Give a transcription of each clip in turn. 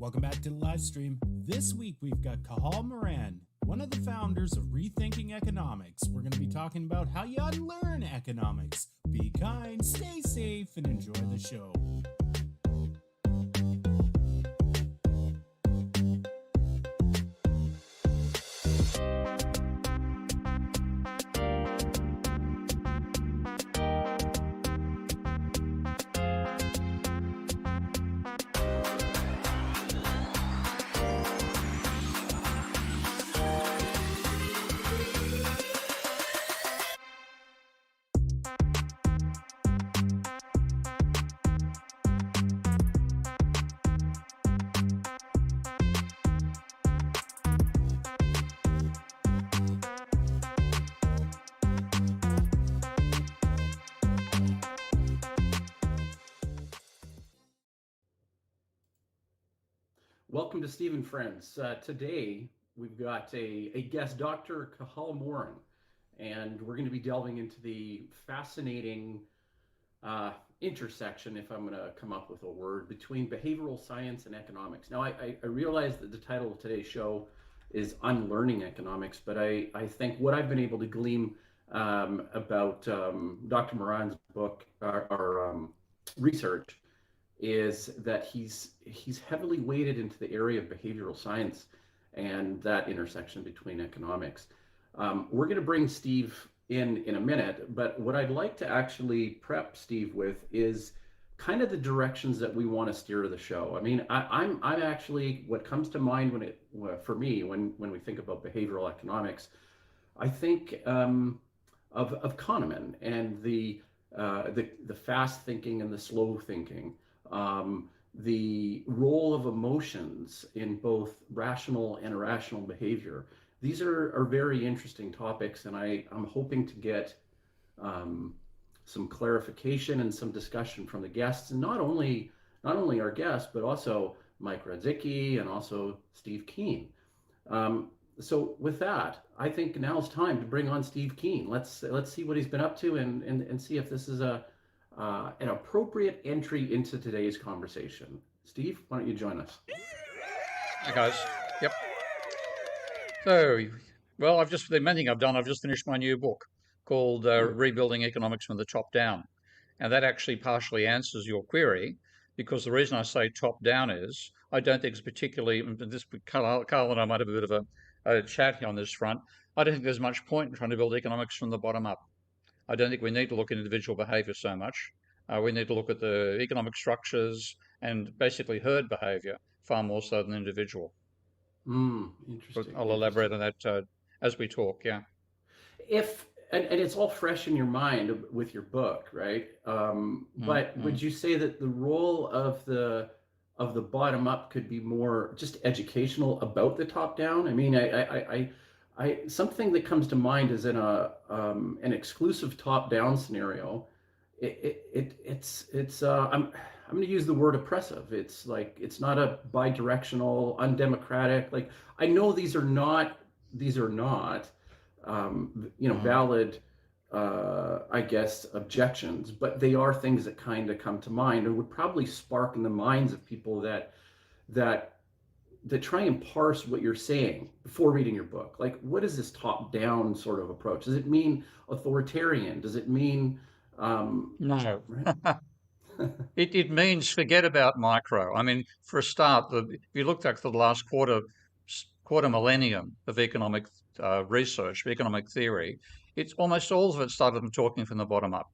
Welcome back to the live stream. This week we've got Cathal Moran, one of the founders of Rethinking Economics. We're going to be talking about how you unlearn economics. Be kind, stay safe, and enjoy the show. Welcome to Steve and Friends. Today we've got a guest, Dr. Cathal Moran, and we're going to be delving into the fascinating intersection, if I'm going to come up with a word, between behavioral science and economics. Now, I realize that the title of today's show is Unlearning Economics, but I think what I've been able to glean about Dr. Moran's book, or research, is that he's heavily weighted into the area of behavioral science and that intersection between economics. We're going to bring Steve in a minute, but what I'd like to actually prep Steve with is kind of the directions that we want to steer the show. I mean, I'm actually, what comes to mind for me when we think about behavioral economics, I think of Kahneman and the fast thinking and the slow thinking. The role of emotions in both rational and irrational behavior. These are very interesting topics, and I'm hoping to get some clarification and some discussion from the guests, and not only our guests, but also Mike Radzicki and also Steve Keynes. So with that, I think now's time to bring on Steve Keynes. Let's see what he's been up to and see if this is an appropriate entry into today's conversation. Steve, why don't you join us? Hi guys. Yep. So, well, the main thing I've done, I've just finished my new book called Rebuilding Economics from the Top Down. And that actually partially answers your query, because the reason I say top down is I don't think it's particularly, Carl and I might have a bit of a chat here on this front. I don't think there's much point in trying to build economics from the bottom up. I don't think we need to look at individual behavior so much. We need to look at the economic structures and basically herd behavior far more so than individual. Interesting. But I'll elaborate on that as we talk, yeah. And it's all fresh in your mind with your book, right? But would you say that the role of the bottom up could be more just educational about the top down? I mean, I something that comes to mind is in an exclusive top down scenario. I'm going to use the word oppressive. It's like, it's not a bi-directional, undemocratic. Like, I know these are not valid, I guess, objections, but they are things that kind of come to mind and would probably spark in the minds of people that try and parse what you're saying before reading your book. Like, what is this top-down sort of approach? Does it mean authoritarian? Does it mean no? Right? It means forget about micro. I mean, for a start, if you look back for the last quarter millennium of economic research, economic theory, it's almost all of it started from talking from the bottom up.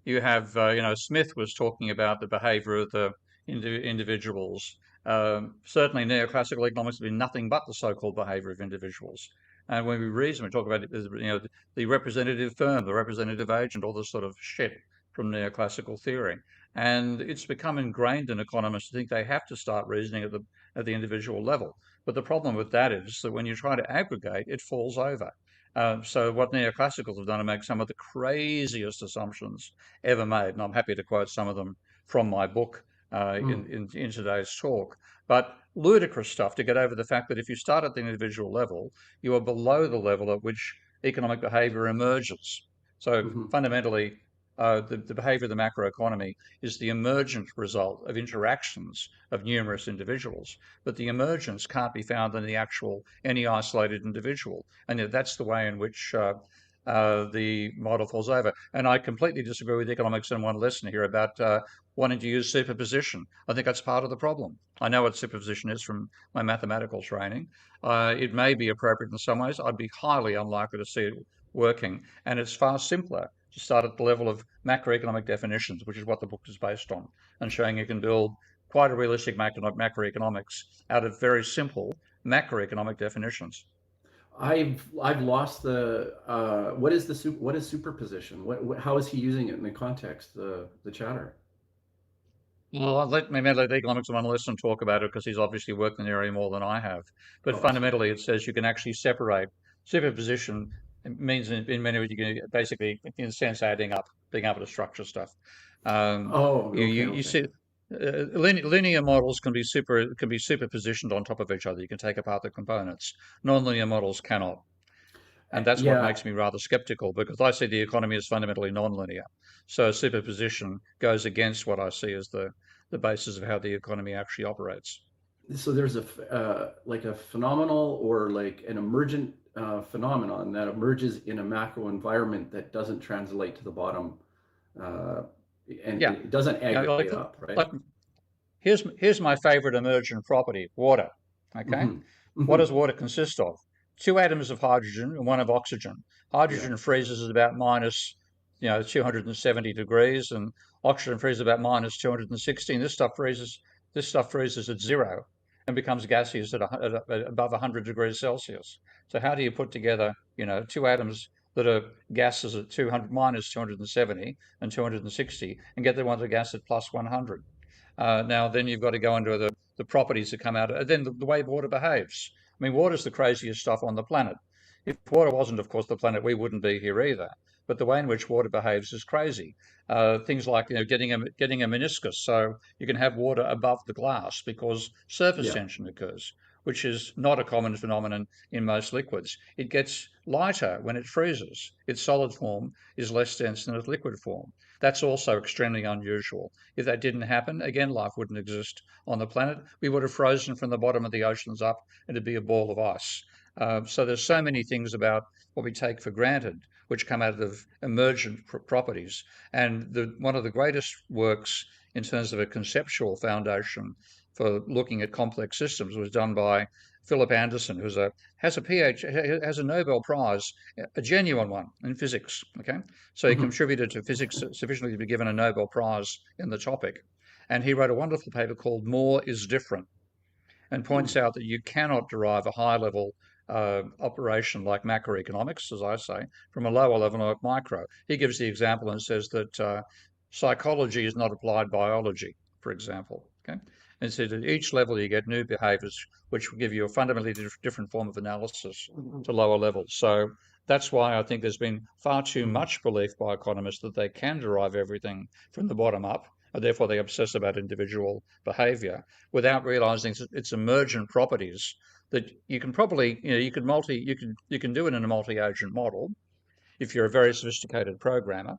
You have, Smith was talking about the behavior of the individuals. Certainly, neoclassical economics has been nothing but the so-called behavior of individuals. And when we reason, we talk about the representative firm, the representative agent, all this sort of shit from neoclassical theory. And it's become ingrained in economists to think they have to start reasoning at the individual level. But the problem with that is that when you try to aggregate, it falls over. So what neoclassicals have done is make some of the craziest assumptions ever made, and I'm happy to quote some of them from my book in today's talk. But ludicrous stuff to get over the fact that if you start at the individual level, you are below the level at which economic behavior emerges. So fundamentally, the behavior of the macroeconomy is the emergent result of interactions of numerous individuals, but the emergence can't be found in the actual any isolated individual, and that's the way in which the model falls over. And I completely disagree with economics in one lesson here about wanting to use superposition. I think that's part of the problem. I know what superposition is from my mathematical training. It may be appropriate in some ways. I'd be highly unlikely to see it working, and it's far simpler to start at the level of macroeconomic definitions, which is what the book is based on, and showing you can build quite a realistic macroeconomics out of very simple macroeconomic definitions. I've lost the what is superposition? How is he using it in the context, the chatter? Well, maybe let economics of one lesson talk about it because he's obviously worked in the area more than I have. But Oh, I see. fundamentally, it says you can actually separate. Superposition means in many ways you can basically, in a sense, adding up, being able to structure stuff. Um, Oh, you okay. see, linear models can be superpositioned on top of each other. You can take apart the components. Nonlinear models cannot. And that's what Yeah. makes me rather skeptical because I see the economy as fundamentally nonlinear. So superposition goes against what I see as the basis of how the economy actually operates. So there's like a phenomenal or like an emergent phenomenon that emerges in a macro environment that doesn't translate to the bottom, uh, and Yeah. it doesn't Yeah, aggregate up, right? like here's my favorite emergent property, water. Okay. Hmm. What Hmm. does water consist of? Two atoms of hydrogen and one of oxygen. Yeah. Hydrogen freezes at about minus, 270 degrees, and oxygen freezes about minus 216. This stuff freezes at zero and becomes gaseous at above 100 degrees Celsius. So how do you put together, two atoms that are gases at 200 minus 270 and 260 and get them onto gas at plus 100? Now, then you've got to go into the properties that come out, then the way water behaves. I mean, water's the craziest stuff on the planet. If water wasn't, of course, the planet, we wouldn't be here either. But the way in which water behaves is crazy. Things like getting a meniscus, so you can have water above the glass because surface Yeah. tension occurs, which is not a common phenomenon in most liquids. It gets lighter when it freezes. Its solid form is less dense than its liquid form. That's also extremely unusual. If that didn't happen, again, life wouldn't exist on the planet. We would have frozen from the bottom of the oceans up and it'd be a ball of ice. So there's so many things about what we take for granted which come out of emergent properties. And one of the greatest works in terms of a conceptual foundation for looking at complex systems was done by Philip Anderson, who has a Nobel Prize, a genuine one in physics. Okay, so he Hmm. contributed to physics sufficiently to be given a Nobel Prize in the topic, and he wrote a wonderful paper called "More is Different," and points out that you cannot derive a high level operation like macroeconomics, as I say, from a lower level like micro. He gives the example and says that psychology is not applied biology, for example. Okay, and so at each level you get new behaviours which will give you a fundamentally different form of analysis to lower levels. So that's why I think there's been far too Hmm. much belief by economists that they can derive everything from the bottom up, and therefore they obsess about individual behaviour without realizing its emergent properties that you can probably, you can do it in a multi-agent model if you're a very sophisticated programmer,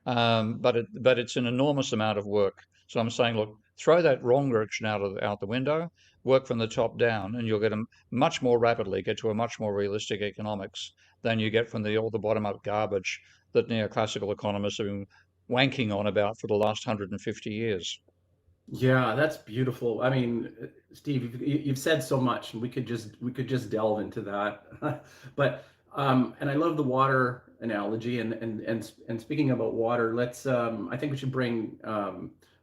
but it's an enormous amount of work. So I'm saying, look, throw that wrong direction out the window, work from the top down, and you'll much more rapidly get to a much more realistic economics than you get from all the bottom up garbage that neoclassical economists have been wanking on about for the last 150 years. Yeah, that's beautiful. I mean, Steve, you've said so much, and we could just delve into that. But and I love the water analogy, and speaking about water, let's I think we should bring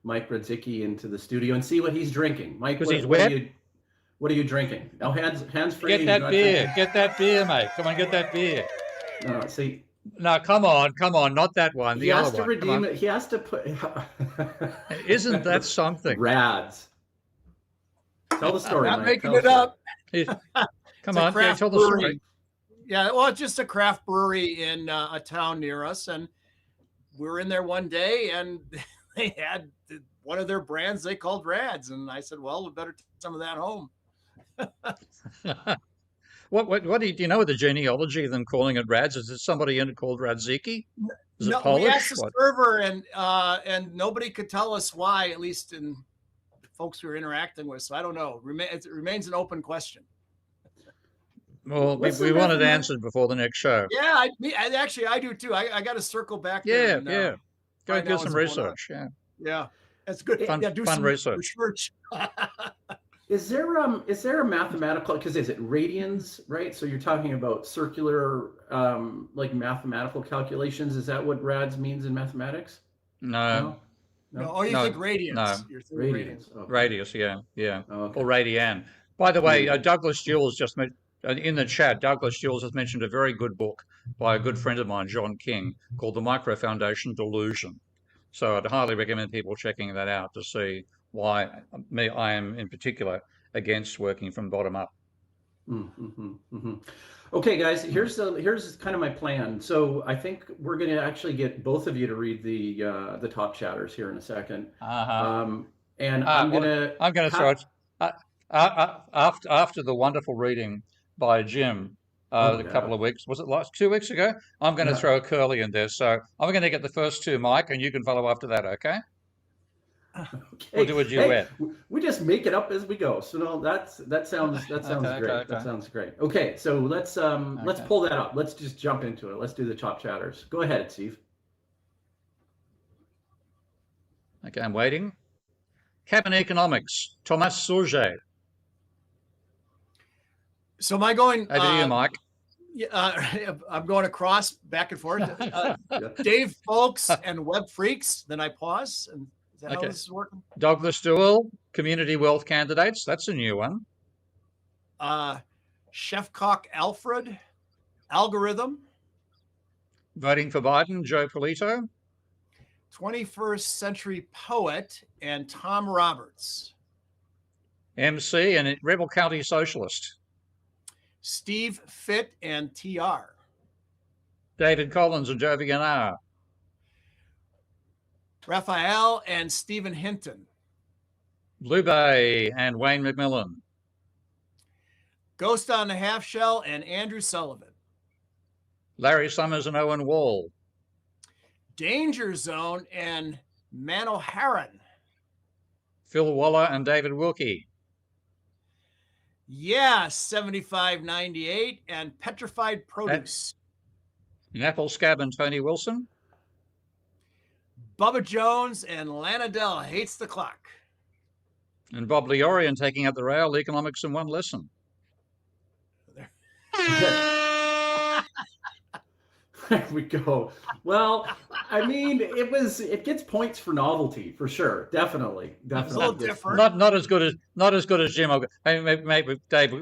Mike Radzicki into the studio and see what he's drinking. Mike, Because he's what are wet. you drinking? Now, hands free. Get He's that not beer. drinking. Get that beer, mate. Come on, get that beer. No, see, No, come on, come on. Not that one. he The other has to one. Come redeem on. it. He has to put Isn't that something? Rads. Tell the story, Not Mike. making Tell the it story. up. Come It's a on. Yeah, craft tell the story. brewery. Yeah, well, it's just a craft brewery in a town near us, and we were in there one day, and they had one of their brands they called Rads, and I said, "Well, we better take some of that home." What do you know the genealogy of them calling it Rads? Is it somebody in it called Radziki? Is it No, we asked Polish? the What? server, and nobody could tell us why. At least in folks we were interacting with. So I don't know. It remains an open question. Well, What's we the want it mathemat- answered before the next show. Yeah, I do too. I got to circle back there. And, Yeah. Go find do out some what's going on. research. Yeah. Yeah, that's good. Fun, Yeah, do fun some research. Is there a mathematical, because is it radians, right? So you're talking about circular like mathematical calculations. Is that what rads means in mathematics? No. No, oh, you No, think radians? no. You're thinking Radians. Okay. Radius, yeah. Okay. Or radian. By the way, Radian. Douglas Jules just in the chat. Douglas Jules has mentioned a very good book by a good friend of mine, John King, called "The Micro Foundation Delusion." So I'd highly recommend people checking that out to see why I am in particular against working from bottom up. Okay, guys, here's kind of my plan. So I think we're going to actually get both of you to read the top chatters here in a second. And I'm going to throw it after the wonderful reading by Jim a couple of weeks. Was it last 2 weeks ago? I'm going to throw a curly in there. So I'm going to get the first two, Mike, and you can follow after that. Okay. Okay. We'll do a duet. Hey, we just make it up as we go. So no, that sounds great. Okay. That sounds great. Okay, so let's pull that up. Let's just jump into it. Let's do the top chatters. Go ahead, Steve. Okay, I'm waiting. Cabin Economics, Thomas Surge. So am I going? Over to you, Mike. I'm going across back and forth. Dave Folks and Web Freaks. Then I pause. And is that how this is working? Douglas Duell, Community Wealth Candidates. That's a new one. Chefcock Alfred, Algorithm. Voting for Biden, Joe Polito. 21st Century Poet and Tom Roberts. MC and Rebel County Socialist. Steve Fitt and TR. David Collins and Joe Vianar. Raphael and Stephen Hinton. Blue Bay and Wayne McMillan. Ghost on the Half Shell and Andrew Sullivan. Larry Summers and Owen Wall. Danger Zone and Man O'Haran. Phil Waller and David Wilkie. Yeah, 7598 and Petrified Produce. Apple Scab and Tony Wilson. Bubba Jones and Lana Dell Hates the Clock. And Bob Leorian taking out the rail, Economics in One Lesson. There we go. Well, I mean, it gets points for novelty for sure. Definitely. It's a little different. Not as good as Jim. Hey, maybe Dave,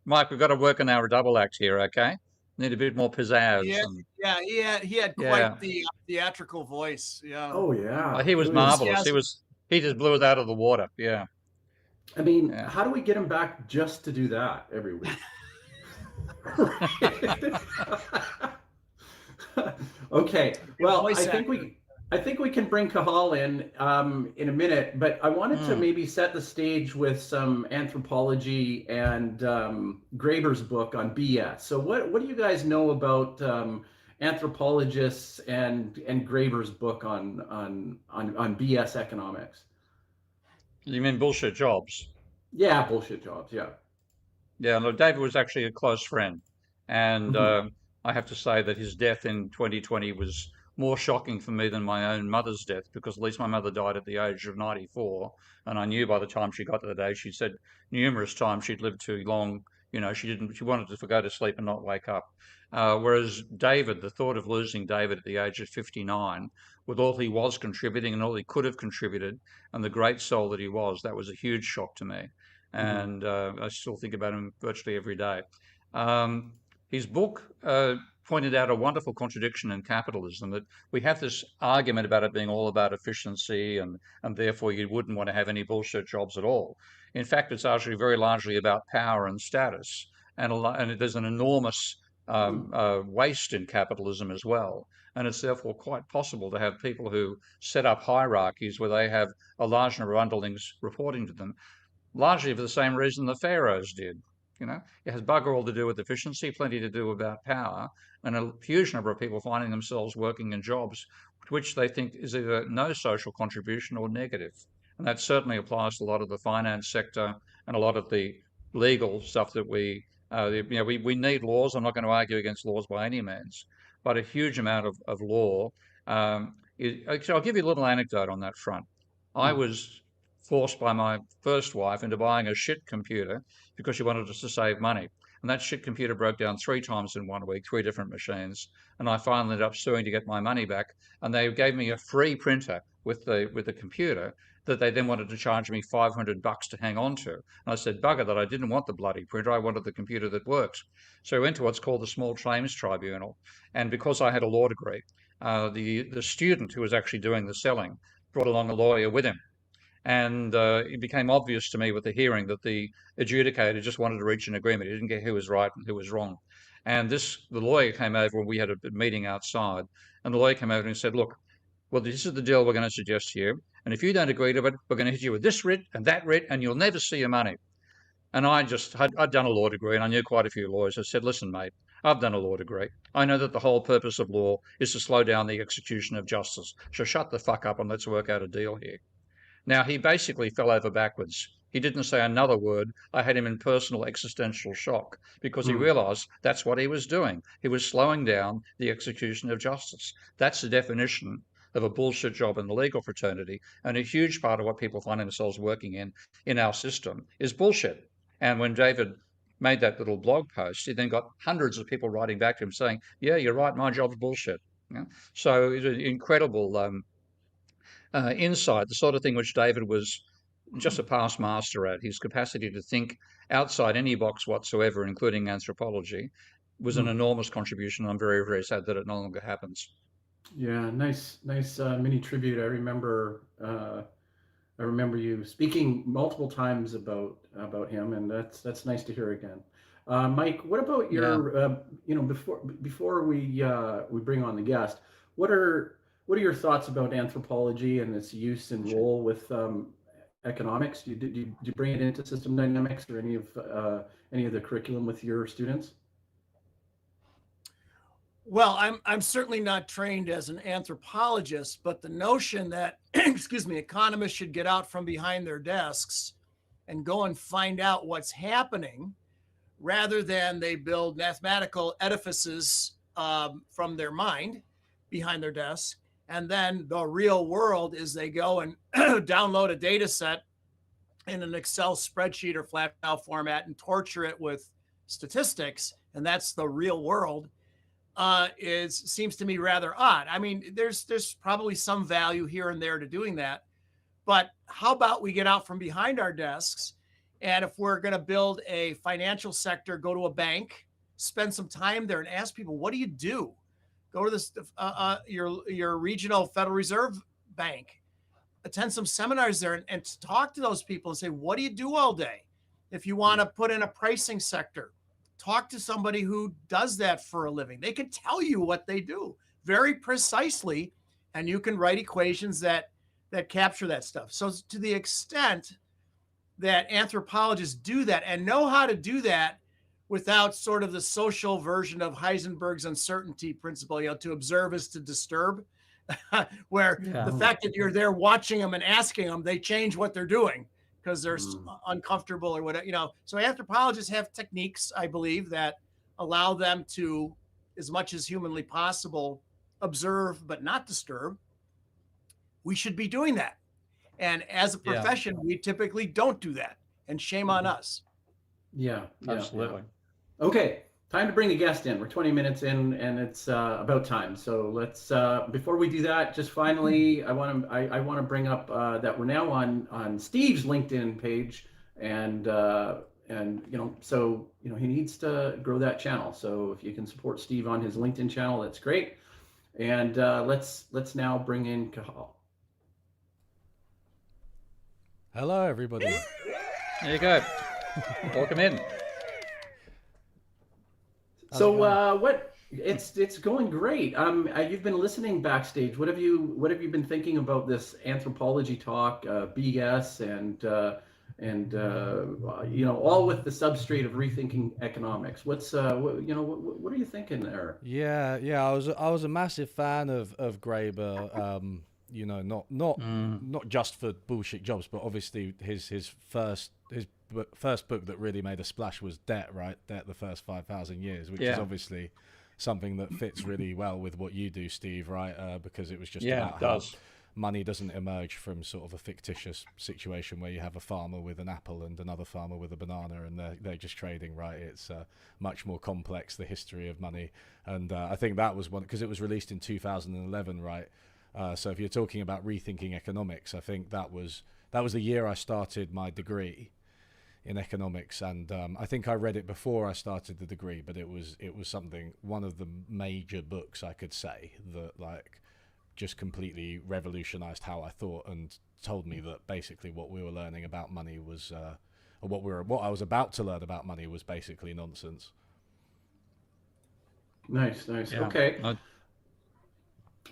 Mike, we've got to work on our double act here. Okay, need a bit more pizzazz. He had quite the theatrical voice. Yeah. Oh yeah. He was marvelous. He just blew it out of the water. Yeah. I mean, how do we get him back just to do that every week? Okay. Well, I think we can bring Cahal in a minute, but I wanted to maybe set the stage with some anthropology and Graeber's book on BS. So what do you guys know about anthropologists and Graeber's book on BS economics? You mean bullshit jobs? Yeah, bullshit jobs. Yeah. Yeah. Look, David was actually a close friend, and I have to say that his death in 2020 was more shocking for me than my own mother's death, because at least my mother died at the age of 94, and I knew by the time she got to that age, she said numerous times she'd lived too long. You know, she wanted to go to sleep and not wake up. Whereas David, the thought of losing David at the age of 59, with all he was contributing and all he could have contributed, and the great soul that he was, that was a huge shock to me. And I still think about him virtually every day. His book pointed out a wonderful contradiction in capitalism, that we have this argument about it being all about efficiency and therefore you wouldn't want to have any bullshit jobs at all. In fact, it's actually very largely about power and status, and there's an enormous waste in capitalism as well. And it's therefore quite possible to have people who set up hierarchies where they have a large number of underlings reporting to them, largely for the same reason the pharaohs did. You know, it has bugger all to do with efficiency, plenty to do about power, and a huge number of people finding themselves working in jobs which they think is either no social contribution or negative. And that certainly applies to a lot of the finance sector and a lot of the legal stuff that we need laws. I'm not going to argue against laws by any means, but a huge amount of law. So I'll give you a little anecdote on that front. I was forced by my first wife into buying a shit computer because she wanted us to save money. And that shit computer broke down 3 times in 1 week, 3 different machines. And I finally ended up suing to get my money back. And they gave me a free printer with the computer that they then wanted to charge me $500 to hang on to. And I said, bugger that, I didn't want the bloody printer. I wanted the computer that works. So I went to what's called the Small Claims Tribunal. And because I had a law degree, the student who was actually doing the selling brought along a lawyer with him. And it became obvious to me with the hearing that the adjudicator just wanted to reach an agreement. He didn't care who was right and who was wrong. And the lawyer came over when we had a meeting outside, and the lawyer came over and said, look, well, this is the deal we're going to suggest to you. And if you don't agree to it, we're going to hit you with this writ and that writ, and you'll never see your money. And I'd done a law degree, and I knew quite a few lawyers. I said, listen, mate, I've done a law degree. I know that the whole purpose of law is to slow down the execution of justice. So shut the fuck up and let's work out a deal here. Now, he basically fell over backwards. He didn't say another word. I had him in personal existential shock because he realized that's what he was doing. He was slowing down the execution of justice. That's the definition of a bullshit job in the legal fraternity. And a huge part of what people find themselves working in our system is bullshit. And when David made that little blog post, he then got hundreds of people writing back to him saying, yeah, you're right, my job's bullshit. Yeah? So it's an incredible insight, the sort of thing which David was just a past master at. His capacity to think outside any box whatsoever, including anthropology, was an enormous contribution. I'm very, very sad that it no longer happens. Yeah, nice mini tribute. I remember you speaking multiple times about him, and that's nice to hear again. Mike, what about your before we bring on the guest, what are your thoughts about anthropology and its use and role with economics? Did you bring it into system dynamics or any of the curriculum with your students? Well, I'm certainly not trained as an anthropologist, but the notion that, excuse me, economists should get out from behind their desks and go and find out what's happening rather than they build mathematical edifices from their mind behind their desk. And then the real world is they go and download a data set in an Excel spreadsheet or flat file format and torture it with statistics. And that's the real world. Seems to me rather odd. I mean, there's probably some value here and there to doing that, but how about we get out from behind our desks, and if we're going to build a financial sector, go to a bank, spend some time there, and ask people, what do you do? Go to this your regional Federal Reserve Bank, attend some seminars there, and talk to those people and say, what do you do all day? If you want to put in a pricing sector, talk to somebody who does that for a living. They can tell you what they do very precisely, and you can write equations that capture that stuff. So to the extent that anthropologists do that and know how to do that without sort of the social version of Heisenberg's uncertainty principle, to observe is to disturb, where the fact that you're there watching them and asking them, they change what they're doing because they're uncomfortable or whatever, So anthropologists have techniques, I believe, that allow them to, as much as humanly possible, observe but not disturb. We should be doing that. And as a profession, we typically don't do that. And shame on us. Yeah, absolutely. Yeah. Okay, time to bring a guest in. We're 20 minutes in, and it's about time. So let's. Before we do that, just finally, I want to bring up that we're now on Steve's LinkedIn page, and he needs to grow that channel. So if you can support Steve on his LinkedIn channel, that's great. And let's now bring in Cahal. Hello, everybody. There you go. Welcome in. So it's going great. You've been listening backstage. What have you been thinking about this anthropology talk, BS, and all with the substrate of rethinking economics. What are you thinking there? Yeah. I was a massive fan of Graeber. Not just for bullshit jobs, but obviously his first book that really made a splash was Debt, right? Debt, the First 5,000 Years, which is obviously something that fits really well with what you do, Steve, right? Because it was just about how money doesn't emerge from sort of a fictitious situation where you have a farmer with an apple and another farmer with a banana, and they're just trading, right? It's much more complex, the history of money. And I think that was one, because it was released in 2011, right? So if you're talking about rethinking economics, I think that was the year I started my degree in economics, and I think I read it before I started the degree, but it was one of the major books, I could say, that like just completely revolutionized how I thought, and told me that basically what we were learning about money was or what I was about to learn about money was basically nonsense. Nice. Okay.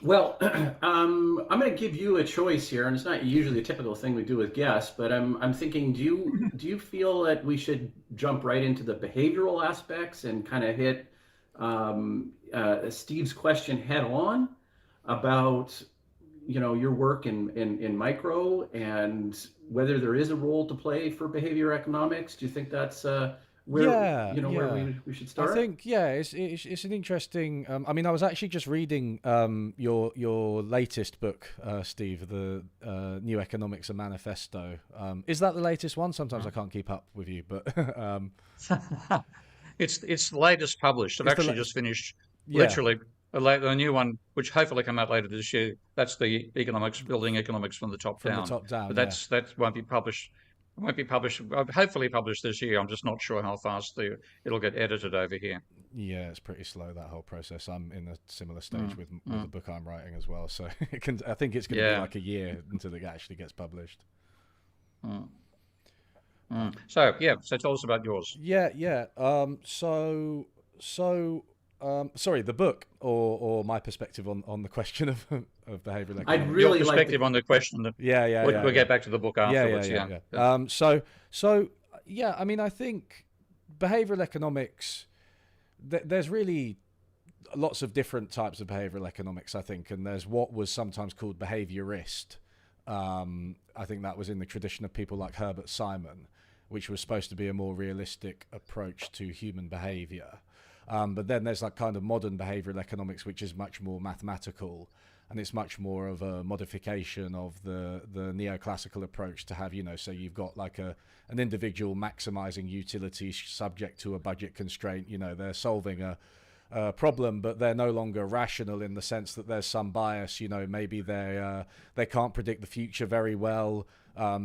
Well, I'm going to give you a choice here, and it's not usually a typical thing we do with guests, but I'm thinking, do you feel that we should jump right into the behavioral aspects and kind of hit Steve's question head on about your work in micro, and whether there is a role to play for behavior economics? Do you think that's where we should start? I think it's an interesting. I mean, I was actually just reading your latest book, Steve, the New Economics, a Manifesto. Is that the latest one? Sometimes I can't keep up with you, but it's the latest published. I've actually just finished literally a new one, which hopefully come out later this year. That's the economics, building economics from the top down. But that won't be published. It won't be published. Hopefully published this year. I'm just not sure how fast it'll get edited over here. Yeah, it's pretty slow, that whole process. I'm in a similar stage with the book I'm writing as well. So I think it's going to be like a year until it actually gets published. So tell us about yours. Sorry, the book or my perspective on the question of behavioral economics. I'd really your perspective on the question. We'll get back to the book afterwards. I mean, I think behavioral economics. There's really lots of different types of behavioral economics, I think, and there's what was sometimes called behaviorist. I think that was in the tradition of people like Herbert Simon, which was supposed to be a more realistic approach to human behavior. But then there's like kind of modern behavioral economics, which is much more mathematical, and it's much more of a modification of the neoclassical approach to have, so you've got like an individual maximizing utility subject to a budget constraint. They're solving a problem, but they're no longer rational in the sense that there's some bias. Maybe they can't predict the future very well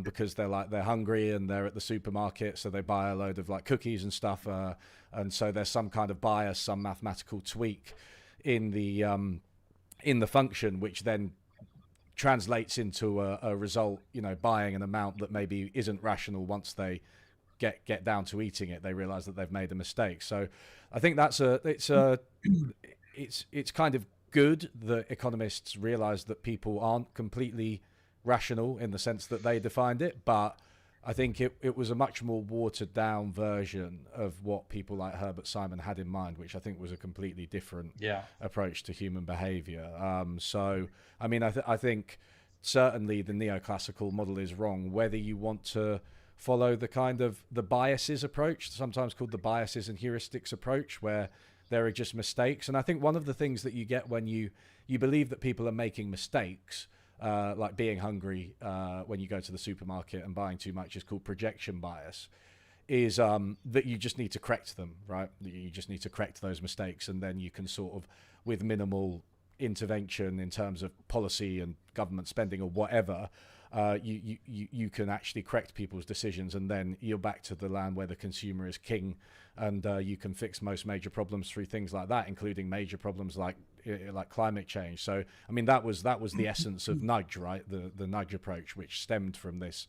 because they're hungry and they're at the supermarket, so they buy a load of like cookies and stuff, and so there's some kind of bias, some mathematical tweak in the function, which then translates into a result. Buying an amount that maybe isn't rational. Once they get down to eating it, they realize that they've made a mistake. So I think it's kind of good that economists realize that people aren't completely rational in the sense that they defined it, but I think it was a much more watered down version of what people like Herbert Simon had in mind, which I think was a completely different approach to human behavior. So I mean, I think certainly the neoclassical model is wrong. Whether you want to follow the kind of the biases approach, sometimes called the biases and heuristics approach, where there are just mistakes. And I think one of the things that you get when you believe that people are making mistakes, like being hungry when you go to the supermarket and buying too much, is called projection bias, is that you just need to correct them, right? You just need to correct those mistakes, and then you can sort of, with minimal intervention in terms of policy and government spending or whatever, you can actually correct people's decisions, and then you're back to the land where the consumer is king, and you can fix most major problems through things like that, including major problems like climate change. So I mean, that was the essence of nudge, right? The nudge approach, which stemmed from this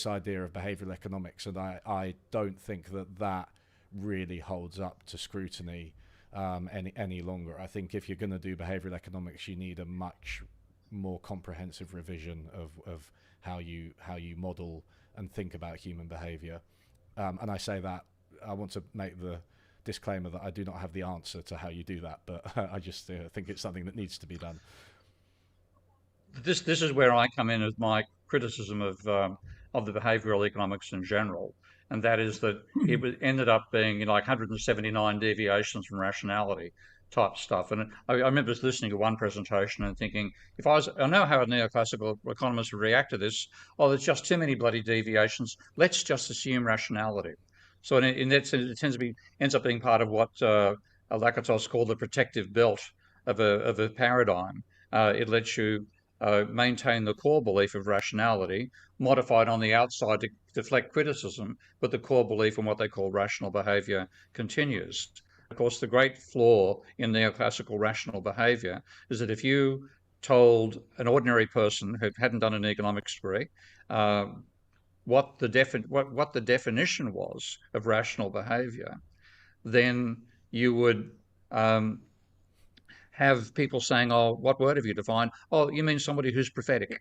idea of behavioral economics, and I don't think that really holds up to scrutiny any longer. I think if you're going to do behavioral economics, you need a much more comprehensive revision of how you model and think about human behavior. And I say that, I want to make the disclaimer that I do not have the answer to how you do that, but I just think it's something that needs to be done. This is where I come in with my criticism of the behavioural economics in general, and that is that it ended up being like 179 deviations from rationality type stuff. And I remember listening to one presentation and thinking, I know how a neoclassical economist would react to this. Oh, there's just too many bloody deviations. Let's just assume rationality. So in that sense, it ends up being part of what Lakatos called the protective belt of a paradigm. It lets you maintain the core belief of rationality, modified on the outside to deflect criticism, but the core belief in what they call rational behaviour continues. Of course, the great flaw in neoclassical rational behaviour is that if you told an ordinary person who hadn't done an economics degree what the definition was of rational behaviour, then you would have people saying, oh, what word have you defined? Oh, you mean somebody who's prophetic.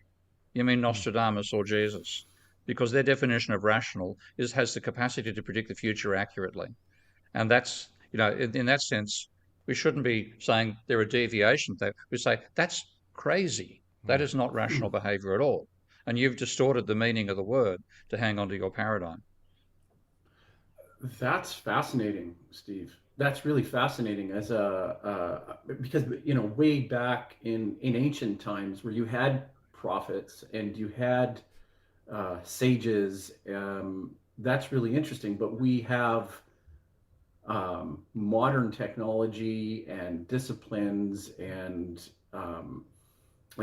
You mean Nostradamus or Jesus. Because their definition of rational has the capacity to predict the future accurately. And that's, in that sense, we shouldn't be saying there are deviations. We say, that's crazy. That is not rational behavior at all. And you've distorted the meaning of the word to hang on to your paradigm. That's fascinating, Steve. That's really fascinating because way back in ancient times where you had prophets and you had sages, that's really interesting. But we have modern technology and disciplines and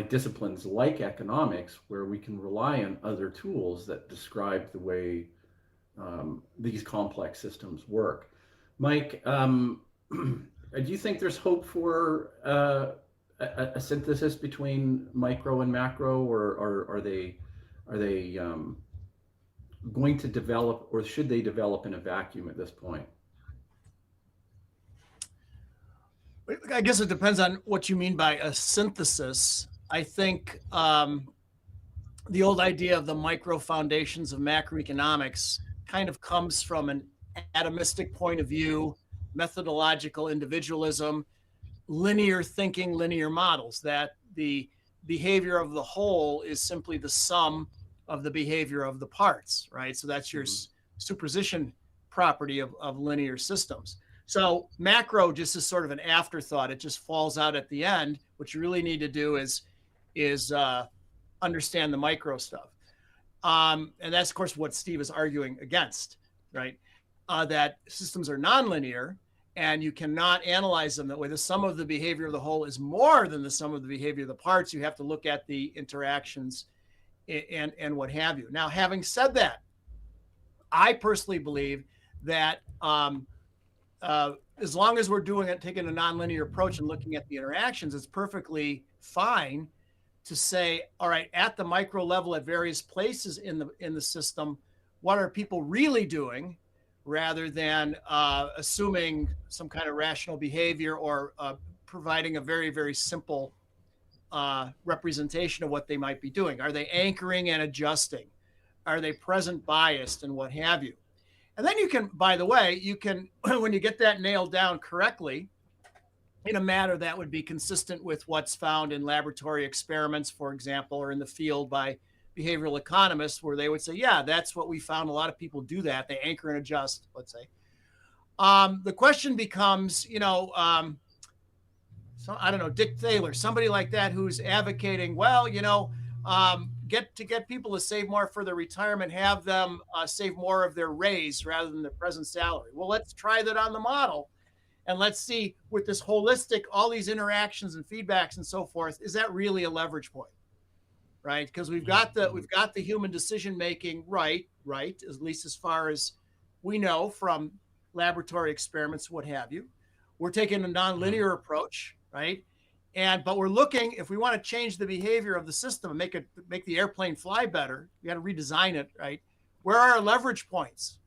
disciplines like economics where we can rely on other tools that describe the way these complex systems work. Mike, do you think there's hope for a synthesis between micro and macro, or are they going to develop, or should they develop in a vacuum at this point? I guess it depends on what you mean by a synthesis. I think the old idea of the micro foundations of macroeconomics kind of comes from an atomistic point of view, methodological individualism, linear thinking, linear models, that the behavior of the whole is simply the sum of the behavior of the parts, right? So that's your superposition property of linear systems. So macro just is sort of an afterthought. It just falls out at the end. What you really need to do is understand the micro stuff. And that's, of course, what Steve is arguing against, right? That systems are nonlinear and you cannot analyze them that way. The sum of the behavior of the whole is more than the sum of the behavior of the parts. You have to look at the interactions and what have you. Now, having said that, I personally believe that as long as we're taking a nonlinear approach and looking at the interactions, it's perfectly fine to say, all right, at the micro level, at various places in the system, what are people really doing, rather than assuming some kind of rational behavior or providing a very, very simple representation of what they might be doing. Are they anchoring and adjusting? Are they present biased and what have you? And then you can, by the way, when you get that nailed down correctly, in a manner that would be consistent with what's found in laboratory experiments, for example, or in the field by behavioral economists, where they would say, yeah, that's what we found. A lot of people do that. They anchor and adjust, let's say. The question becomes, so I don't know, Dick Thaler, somebody like that who's advocating, well, get people to save more for their retirement, have them save more of their raise rather than their present salary. Well, let's try that on the model. And let's see, with this holistic, all these interactions and feedbacks and so forth, is that really a leverage point, right? Because we've got the human decision making right, at least as far as we know from laboratory experiments, what have you. We're taking a nonlinear approach, right? But we're looking, if we want to change the behavior of the system and make the airplane fly better, you got to redesign it, right? Where are our leverage points?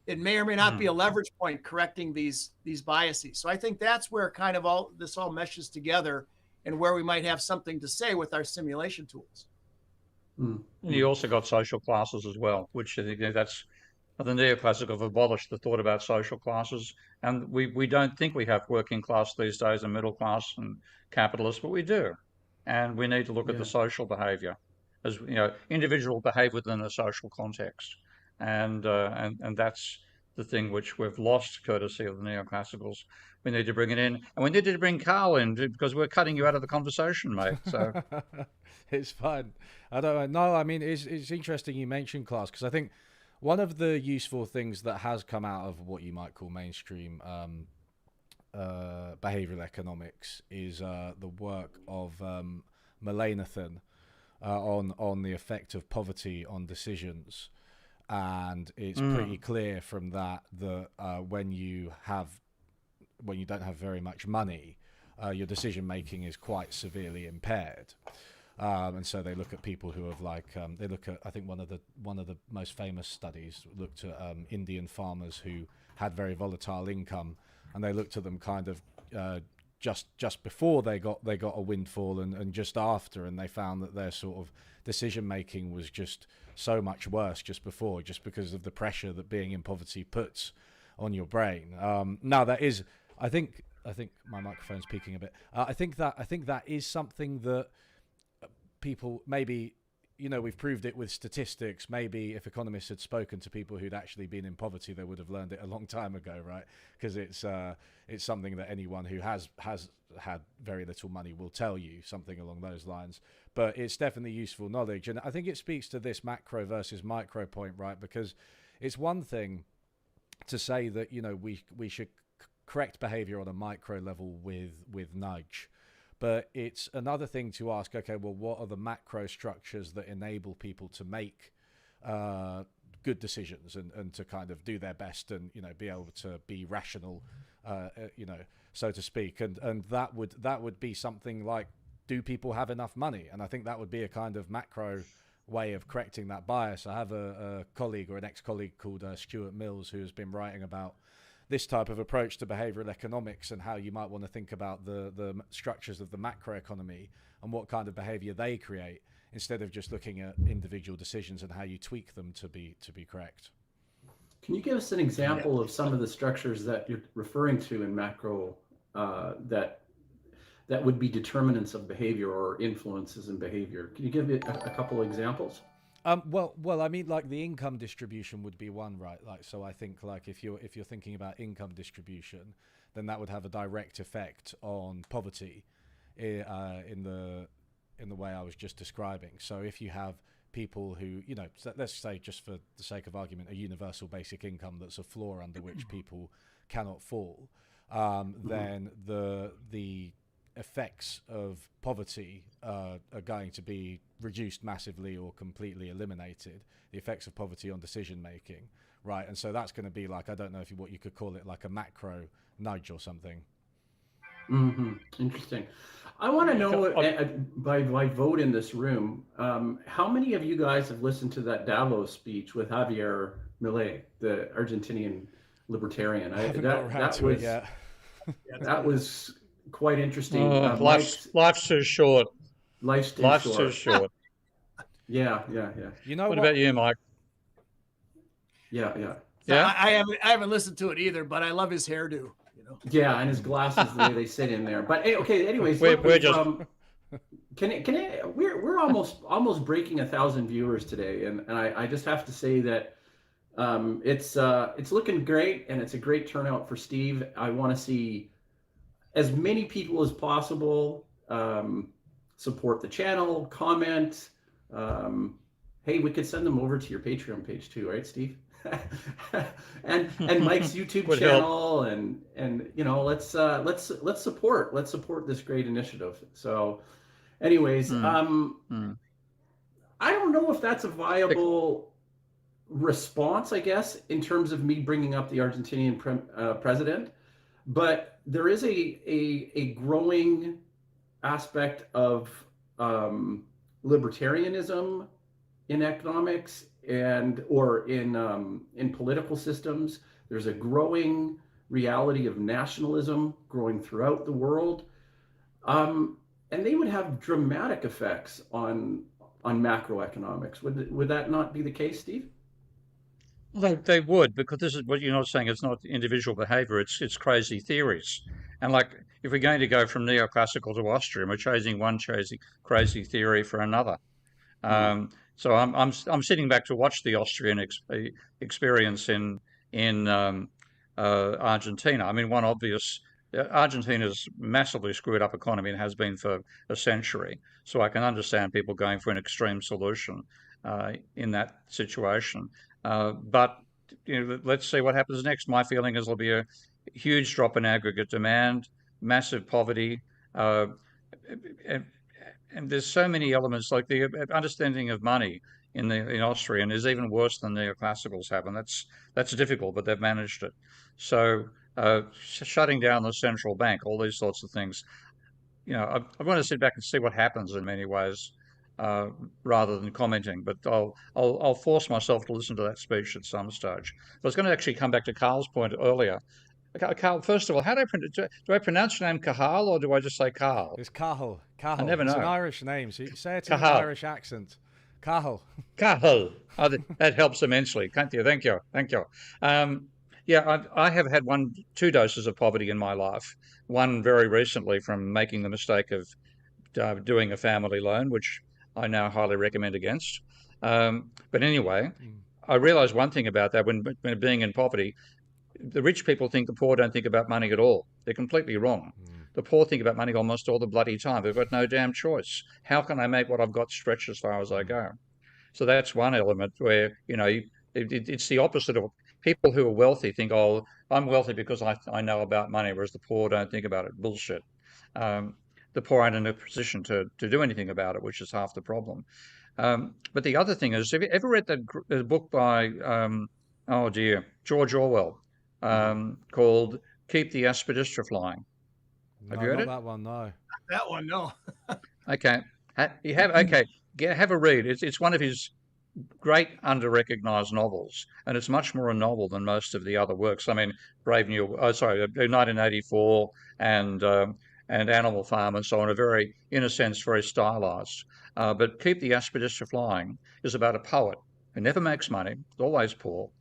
It may or may not be a leverage point correcting these biases. So I think that's where kind of all meshes together, and where we might have something to say with our simulation tools. Mm. And you also got social classes as well, which I think that's the neoclassics have abolished the thought about social classes. And we don't think we have working class these days and middle class and capitalists, but we do. And we need to look at the Yeah. social behavior as, individual behave within a social context. And that's the thing which we've lost courtesy of the neoclassicals. We need to bring it in, and we need to bring Carl in because we're cutting you out of the conversation, mate. So It's fun. I don't know. No, I mean, it's interesting you mentioned class, because I think one of the useful things that has come out of what you might call mainstream behavioral economics is the work of Melanchthon on the effect of poverty on decisions. And it's pretty clear from that when you don't have very much money, your decision making is quite severely impaired. And so they look at people who have they look at, I think one of the most famous studies looked at Indian farmers who had very volatile income, and they looked at them kind of just before they got a windfall and just after, and they found that their sort of decision making was just so much worse just before, just because of the pressure that being in poverty puts on your brain. Now that is, I think my microphone's peaking a bit. I think that is something that people maybe, we've proved it with statistics. Maybe if economists had spoken to people who'd actually been in poverty, they would have learned it a long time ago, right? Because it's something that anyone who has had very little money will tell you, something along those lines. But it's definitely useful knowledge, and I think it speaks to this macro versus micro point, right? Because it's one thing to say that we should correct behavior on a micro level with nudge. But it's another thing to ask, okay, well, what are the macro structures that enable people to make good decisions and to kind of do their best and, be able to be rational, so to speak. And that would be something like, do people have enough money? And I think that would be a kind of macro way of correcting that bias. I have a colleague or an ex-colleague called Stuart Mills, who has been writing about this type of approach to behavioral economics and how you might want to think about the structures of the macroeconomy and what kind of behavior they create, instead of just looking at individual decisions and how you tweak them to be correct. Can you give us an example of some of the structures that you're referring to in macro that would be determinants of behavior or influences in behavior? Can you give me a couple of examples? Well, I mean, like the income distribution would be one, right? So I think if you're thinking about income distribution, then that would have a direct effect on poverty, in the way I was just describing. So if you have people who, let's say, just for the sake of argument, a universal basic income that's a floor under which people cannot fall, then the effects of poverty are going to be reduced massively or completely eliminated. The effects of poverty on decision making, right? And so that's going to be like, I don't know what you could call it, like a macro nudge or something. Mm-hmm. Interesting. I want to know, by vote in this room, how many of you guys have listened to that Davos speech with Javier Milei, the Argentinian libertarian? I haven't got around to it yet. That was quite interesting. Life's too short. Life's too short. Yeah. What about you, Mike? Yeah. So I haven't listened to it either, but I love his hairdo. Yeah, and his glasses, the way they sit in there. But okay, anyways, we're almost breaking 1,000 viewers today, and I just have to say that it's looking great, and it's a great turnout for Steve. I want to see as many people as possible support the channel, comment. Hey, we could send them over to your Patreon page too, right, Steve? and Mike's YouTube channel, and let's support this great initiative. So, anyways, I don't know if that's a viable response, I guess, in terms of me bringing up the Argentinian president, but there is a growing aspect of libertarianism in economics or in political systems. There's a growing reality of nationalism growing throughout the world, and they would have dramatic effects on on macroeconomics. Would that not be the case, Steve? Well, they would, because this is what you're not saying. It's not individual behaviour. It's crazy theories. And like, if we're going to go from neoclassical to Austrian, we're chasing one crazy theory for another. So I'm sitting back to watch the Austrian experience in Argentina. I mean, one obvious, Argentina's massively screwed up economy and has been for a century. So I can understand people going for an extreme solution in that situation. But let's see what happens next. My feeling is there'll be a huge drop in aggregate demand, massive poverty, and there's so many elements. Like the understanding of money in Austrian is even worse than neoclassicals have, and that's difficult, but they've managed it. So shutting down the central bank, all these sorts of things. I want to sit back and see what happens in many ways, rather than commenting. But I'll force myself to listen to that speech at some stage. But I was going to actually come back to Carl's point earlier. Carl, first of all, how do I pronounce your name Cahal, or do I just say Carl? It's Cahill. Cahill. I never know. It's an Irish name, so you say it in an Cahill. Irish accent. Cahill. Cahill. Oh, that helps immensely. Thank you. Thank you. Thank you. Yeah, I have had 2 doses of poverty in my life. One very recently from making the mistake of doing a family loan, which I now highly recommend against. But anyway, I realised one thing about that when being in poverty. The rich people think the poor don't think about money at all. They're completely wrong. The poor think about money almost all the bloody time. They've got no damn choice. How can I make what I've got stretch as far as I go? So that's one element where, it's the opposite of people who are wealthy think, oh, I'm wealthy because I know about money, whereas the poor don't think about it. Bullshit. The poor aren't in a position to do anything about it, which is half the problem. But the other thing is, have you ever read the book by, George Orwell? Called Keep the Aspidistra Flying. Have you read it? That one, no. That one, no. Okay. Have a read. It's one of his great under-recognized novels, and it's much more a novel than most of the other works. I mean, 1984 and Animal Farm and so on are in a sense, very stylized. But Keep the Aspidistra Flying is about a poet who never makes money, always poor,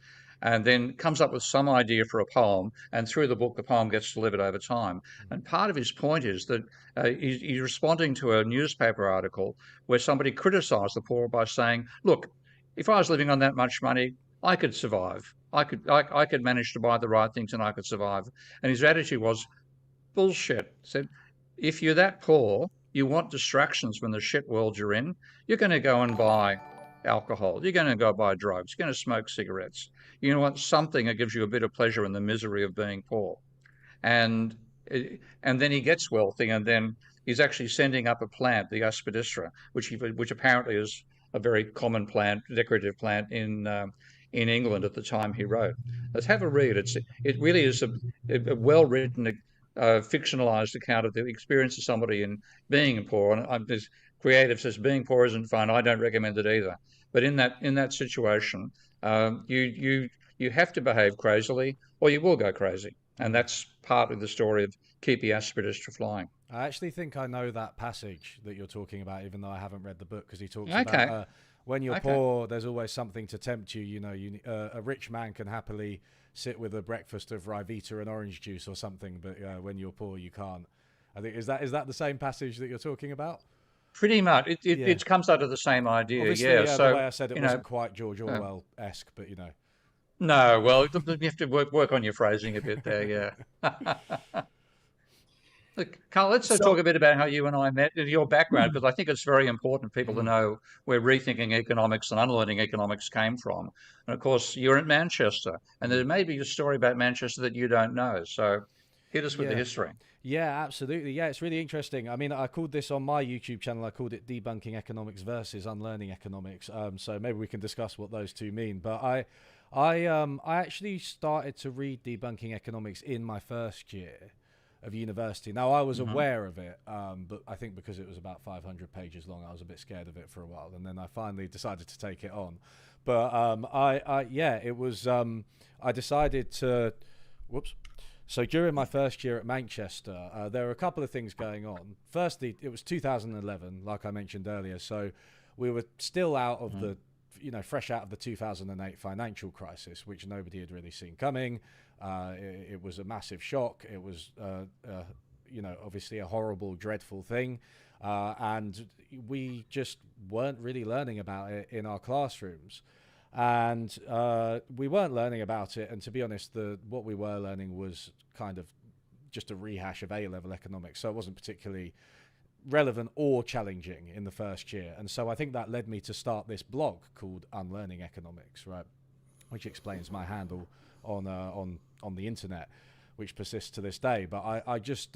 and then comes up with some idea for a poem, and through the book, the poem gets delivered over time. And part of his point is that he's responding to a newspaper article where somebody criticised the poor by saying, look, if I was living on that much money, I could survive. I could manage to buy the right things and I could survive. And his attitude was, bullshit. He said, if you're that poor, you want distractions from the shit world you're in, you're going to go and buy alcohol. You're going to go buy drugs. You're going to smoke cigarettes. You want something that gives you a bit of pleasure in the misery of being poor. And then he gets wealthy, and then he's actually sending up a plant, the aspidistra, which apparently is a very common plant, decorative plant in England at the time he wrote. Let's have a read. It really is a well-written, fictionalized account of the experience of somebody in being poor. And this creative says being poor isn't fun. I don't recommend it either. But in that situation, you have to behave crazily, or you will go crazy. And that's partly the story of Keep the Aspidistra Flying. I actually think I know that passage that you're talking about, even though I haven't read the book, because he talks about when you're poor, there's always something to tempt you. A rich man can happily sit with a breakfast of Ryvita and orange juice or something, but when you're poor, you can't. I think is that the same passage that you're talking about? Pretty much. It comes out of the same idea. Obviously, So the way I said it wasn't quite George Orwell-esque, but No, well, you have to work on your phrasing a bit there, yeah. Look, Carl, let's talk a bit about how you and I met, your background, because I think it's very important for people to know where rethinking economics and unlearning economics came from. And of course, you're in Manchester, and there may be a story about Manchester that you don't know. So hit us with the history. Yeah, absolutely. Yeah, it's really interesting. I mean, I called this on my YouTube channel, I called it Debunking Economics versus Unlearning Economics. So maybe we can discuss what those two mean. But I actually started to read Debunking Economics in my first year of university. Now, I was aware of it, but I think because it was about 500 pages long, I was a bit scared of it for a while, and then I finally decided to take it on. But I decided to, So during my first year at Manchester, there were a couple of things going on. Firstly, it was 2011, like I mentioned earlier. So we were still out of the, fresh out of the 2008 financial crisis, which nobody had really seen coming. It was a massive shock. It was, obviously a horrible, dreadful thing. And we just weren't really learning about it in our classrooms. And we weren't learning about it. And to be honest, what we were learning was kind of just a rehash of A-level economics. So it wasn't particularly relevant or challenging in the first year. And so I think that led me to start this blog called Unlearning Economics, right? Which explains my handle on the internet, which persists to this day. But I just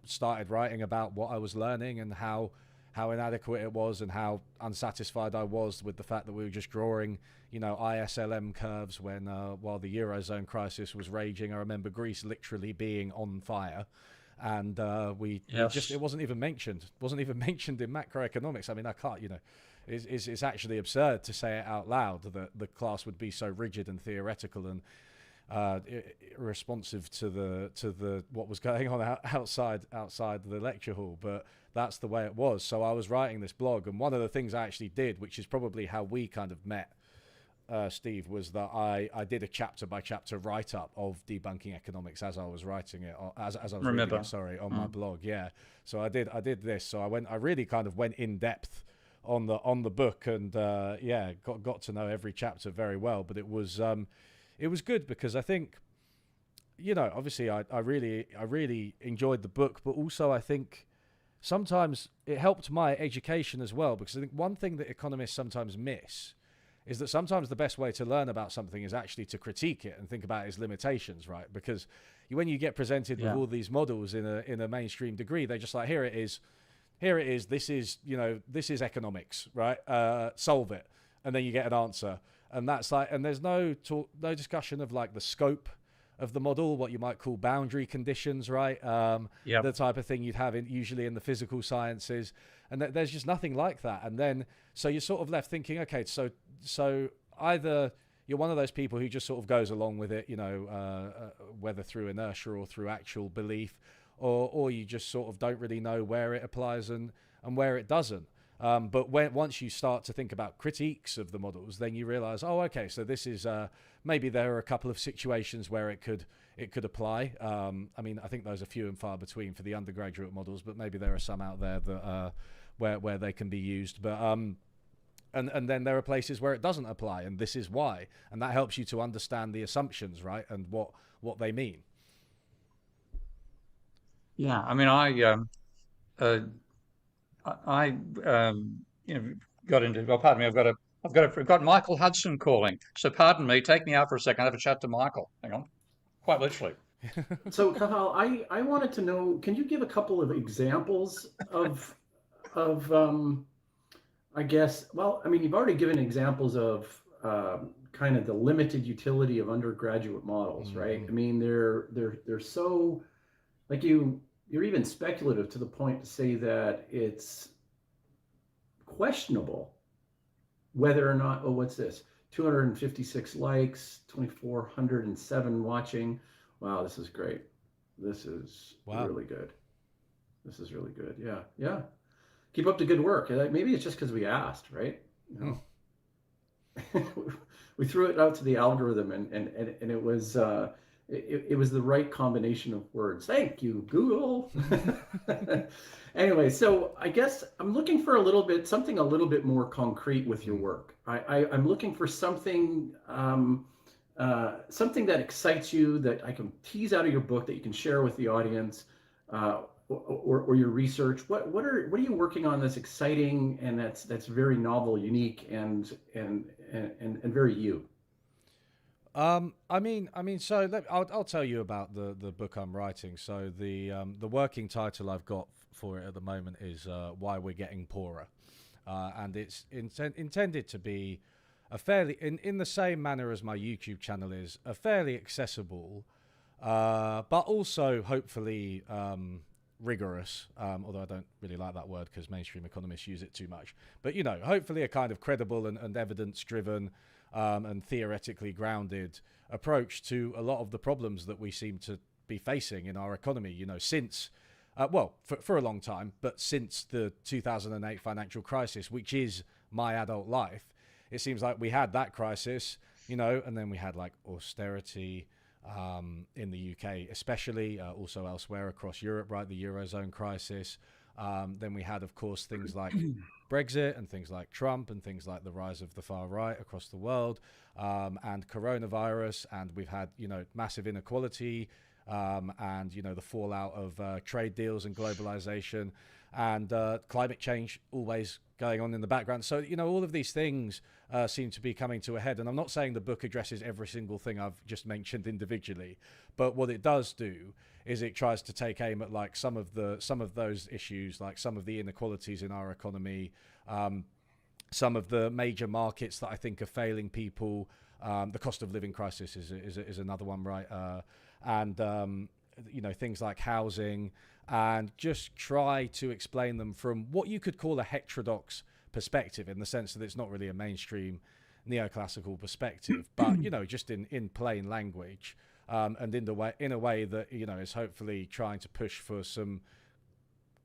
started writing about what I was learning and how inadequate it was and how unsatisfied I was with the fact that we were just drawing, ISLM curves when while the Eurozone crisis was raging. I remember Greece literally being on fire. And it wasn't even mentioned. Wasn't even mentioned in macroeconomics. I mean, I can't, it's actually absurd to say it out loud that the class would be so rigid and theoretical and responsive to the what was going on outside the lecture hall. But that's the way it was. So I was writing this blog, and one of the things I actually did, which is probably how we kind of met, Steve, was that I did a chapter by chapter write up of Debunking Economics as I was writing it, as I was reading it, on my blog. Yeah. So I did this. So I really kind of went in depth on the book and got to know every chapter very well. But it was good because I think, obviously I really enjoyed the book, but also I think sometimes it helped my education as well, because I think one thing that economists sometimes miss is that sometimes the best way to learn about something is actually to critique it and think about its limitations, right? Because when you get presented with all these models in a mainstream degree, they're just like, here it is, this is economics, right? Solve it. And then you get an answer. And that's like, and there's no discussion of like the scope of the model, what you might call boundary conditions, right? The type of thing you'd have usually in the physical sciences. And there's just nothing like that. And then, so you're sort of left thinking, okay, so either you're one of those people who just sort of goes along with it, whether through inertia or through actual belief, or you just sort of don't really know where it applies and where it doesn't. But once you start to think about critiques of the models, then you realize, oh, okay, so this is maybe there are a couple of situations where it could apply. I mean, I think those are few and far between for the undergraduate models, but maybe there are some out there that where they can be used. But and then there are places where it doesn't apply, and this is why, and that helps you to understand the assumptions, right, and what they mean. Yeah, I mean, I got into. Well, pardon me. I've got Michael Hudson calling. So pardon me. Take me out for a second. I have a chat to Michael. Hang on. Quite literally. So Cahal, I wanted to know, can you give a couple of examples of I guess, well, I mean, you've already given examples of kind of the limited utility of undergraduate models, right? I mean, they're so, like you're even speculative to the point to say that it's questionable whether or not, oh, what's this? 256 likes, 2,407 watching. Wow, this is great. This is really good. This is really good. Yeah. Keep up the good work. Maybe it's just because we asked, right? We threw it out to the algorithm, and it was it was the right combination of words. Thank you, Google. Anyway, so I guess I'm looking for something a little bit more concrete with your work. I'm looking for something something that excites you, that I can tease out of your book, that you can share with the audience, or your research. What are you working on that's exciting and that's very novel, unique, and very you? I mean, so I'll tell you about the book I'm writing. So the working title I've got for it at the moment is Why We're Getting Poorer, and it's intended to be a fairly, in the same manner as my YouTube channel is, a fairly accessible, but also hopefully rigorous, although I don't really like that word because mainstream economists use it too much. But hopefully a kind of credible and evidence-driven and theoretically grounded approach to a lot of the problems that we seem to be facing in our economy, since, for a long time, but since the 2008 financial crisis, which is my adult life, it seems like we had that crisis, you know, and then we had like austerity in the UK, especially, also elsewhere across Europe, right? The Eurozone crisis. Then we had, of course, things like Brexit and things like Trump and things like the rise of the far right across the world, and coronavirus. And we've had, you know, massive inequality, and, you know, the fallout of trade deals and globalization, and climate change always going on in the background. So, you know, all of these things seem to be coming to a head. And I'm not saying the book addresses every single thing I've just mentioned individually, but what it does do is it tries to take aim at like some of those issues, like some of the inequalities in our economy, some of the major markets that I think are failing people. The cost of living crisis is another one, right? And you know, things like housing, and just try to explain them from what you could call a heterodox perspective, in the sense that it's not really a mainstream neoclassical perspective, but, you know, just in plain language, and in a way that, you know, is hopefully trying to push for some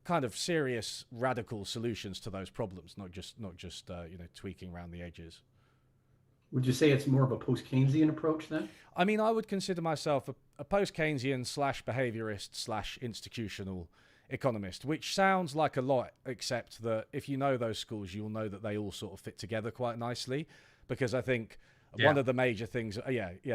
kind of serious radical solutions to those problems, not just you know, tweaking around the edges. Would you say it's more of a post-Keynesian approach then? I mean, I would consider myself a post-Keynesian / behaviorist / institutional economist, which sounds like a lot, except that if you know those schools, you'll know that they all sort of fit together quite nicely. Because I think one of the major things,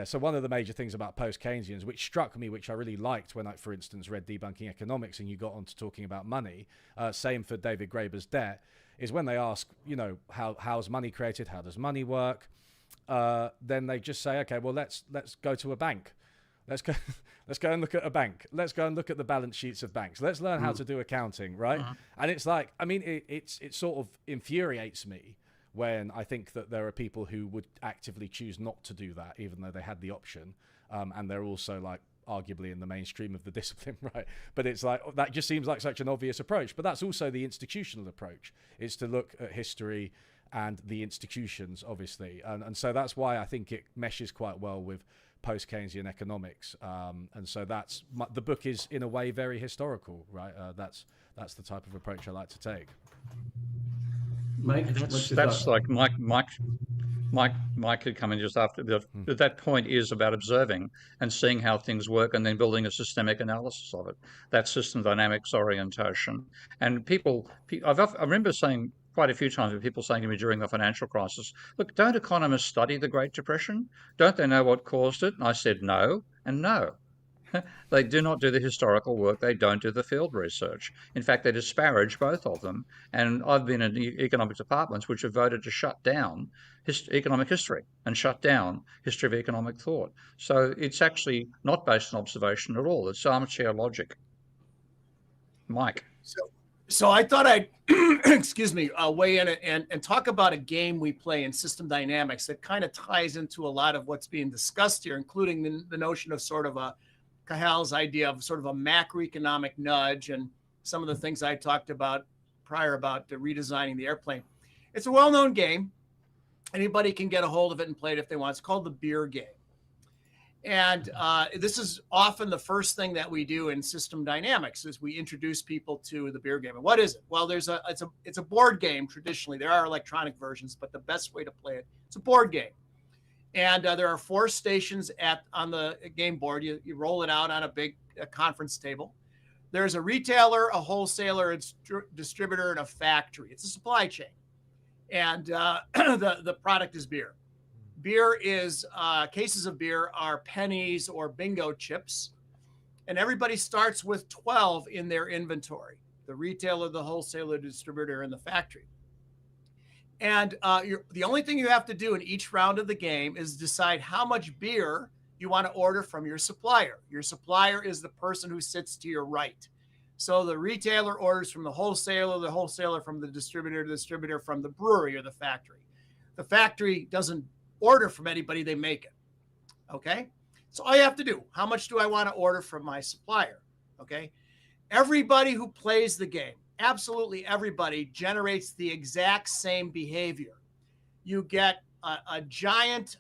so one of the major things about post-Keynesians, which struck me, which I really liked when I, for instance, read Debunking Economics and you got onto talking about money, same for David Graeber's Debt, is when they ask, you know, how's money created, how does money work? Then they just say, okay, well, let's go to a bank. Let's go and look at a bank. Let's go and look at the balance sheets of banks. Let's learn how to do accounting, right? And it's like, I mean, it sort of infuriates me when I think that there are people who would actively choose not to do that, even though they had the option. And they're also like arguably in the mainstream of the discipline, right? But it's like, that just seems like such an obvious approach. But that's also the institutional approach, is to look at history and the institutions, obviously. And so that's why I think it meshes quite well with post-Keynesian economics. And so the book is, in a way, very historical, right? That's the type of approach I like to take. Mike, that's like Mike could come in just after that point is about observing and seeing how things work and then building a systemic analysis of it. That system dynamics orientation. And I remember saying quite a few times with people saying to me during the financial crisis, look, don't economists study the Great Depression? Don't they know what caused it? And I said no and no. They do not do the historical work. They don't do the field research. In fact, they disparage both of them. And I've been in economic departments which have voted to shut down economic history and shut down history of economic thought. So it's actually not based on observation at all. It's armchair logic. Mike. So I thought I'd, weigh in and talk about a game we play in system dynamics that kind of ties into a lot of what's being discussed here, including the notion of sort of Cahal's idea of sort of a macroeconomic nudge and some of the things I talked about prior about redesigning the airplane. It's a well-known game. Anybody can get a hold of it and play it if they want. It's called the beer game. And this is often the first thing that we do in system dynamics is we introduce people to the beer game. And what is it? Well, it's a board game traditionally. There are electronic versions, but the best way to play it's a board game. And there are 4 stations on the game board. You roll it out on a big conference table. There's a retailer, a wholesaler, a distributor, and a factory. It's a supply chain. And the product is beer. Beer is, cases of beer are pennies or bingo chips. And everybody starts with 12 in their inventory. The retailer, the wholesaler, the distributor, and the factory. And the only thing you have to do in each round of the game is decide how much beer you want to order from your supplier. Your supplier is the person who sits to your right. So the retailer orders from the wholesaler from the distributor from the brewery or the factory. The factory doesn't order from anybody, they make it. Okay? So all you have to do, how much do I want to order from my supplier? Okay? Everybody who plays the game, absolutely everybody, generates the exact same behavior. You get a giant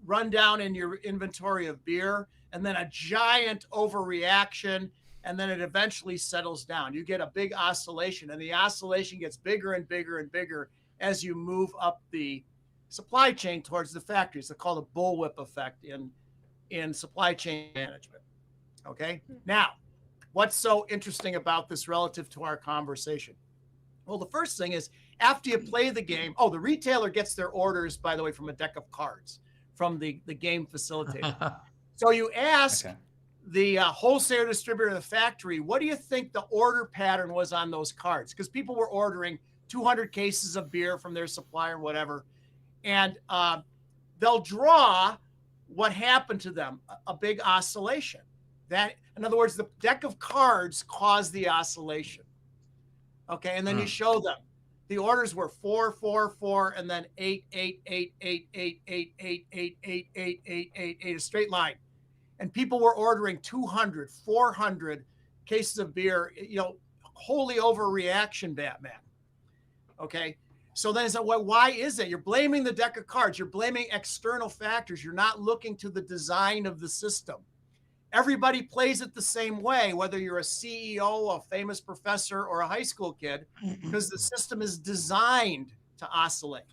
rundown in your inventory of beer, and then a giant overreaction, and then it eventually settles down. You get a big oscillation, and the oscillation gets bigger and bigger and bigger as you move up the supply chain towards the factories. It's called a bullwhip effect in supply chain management. Okay. Now, what's so interesting about this relative to our conversation? Well, the first thing is after you play the game, the retailer gets their orders, by the way, from a deck of cards from the game facilitator. So you ask the wholesaler, distributor, the factory, what do you think the order pattern was on those cards? Because people were ordering 200 cases of beer from their supplier, whatever, and they'll draw what happened to them, a big oscillation. That, in other words, the deck of cards caused the oscillation. Okay, and then you show them. The orders were 4, 4, 4, and then 8, 8, 8, 8, 8, 8, 8, 8, 8, 8, 8, 8, 8, a straight line. And people were ordering 200, 400 cases of beer, wholly overreaction, Batman. Okay, so then it's like, well, why is it? You're blaming the deck of cards. You're blaming external factors. You're not looking to the design of the system. Everybody plays it the same way, whether you're a CEO, a famous professor, or a high school kid, because the system is designed to oscillate.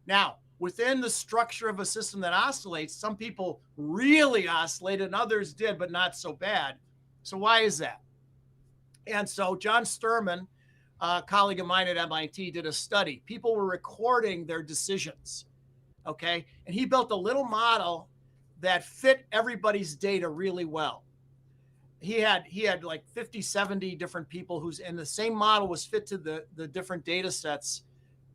Now, within the structure of a system that oscillates, some people really oscillate and others did, but not so bad. So why is that? And so John Sterman, a colleague of mine at MIT, did a study. People were recording their decisions, okay? And he built a little model that fit everybody's data really well. He had like 50, 70 different people and the same model was fit to the different data sets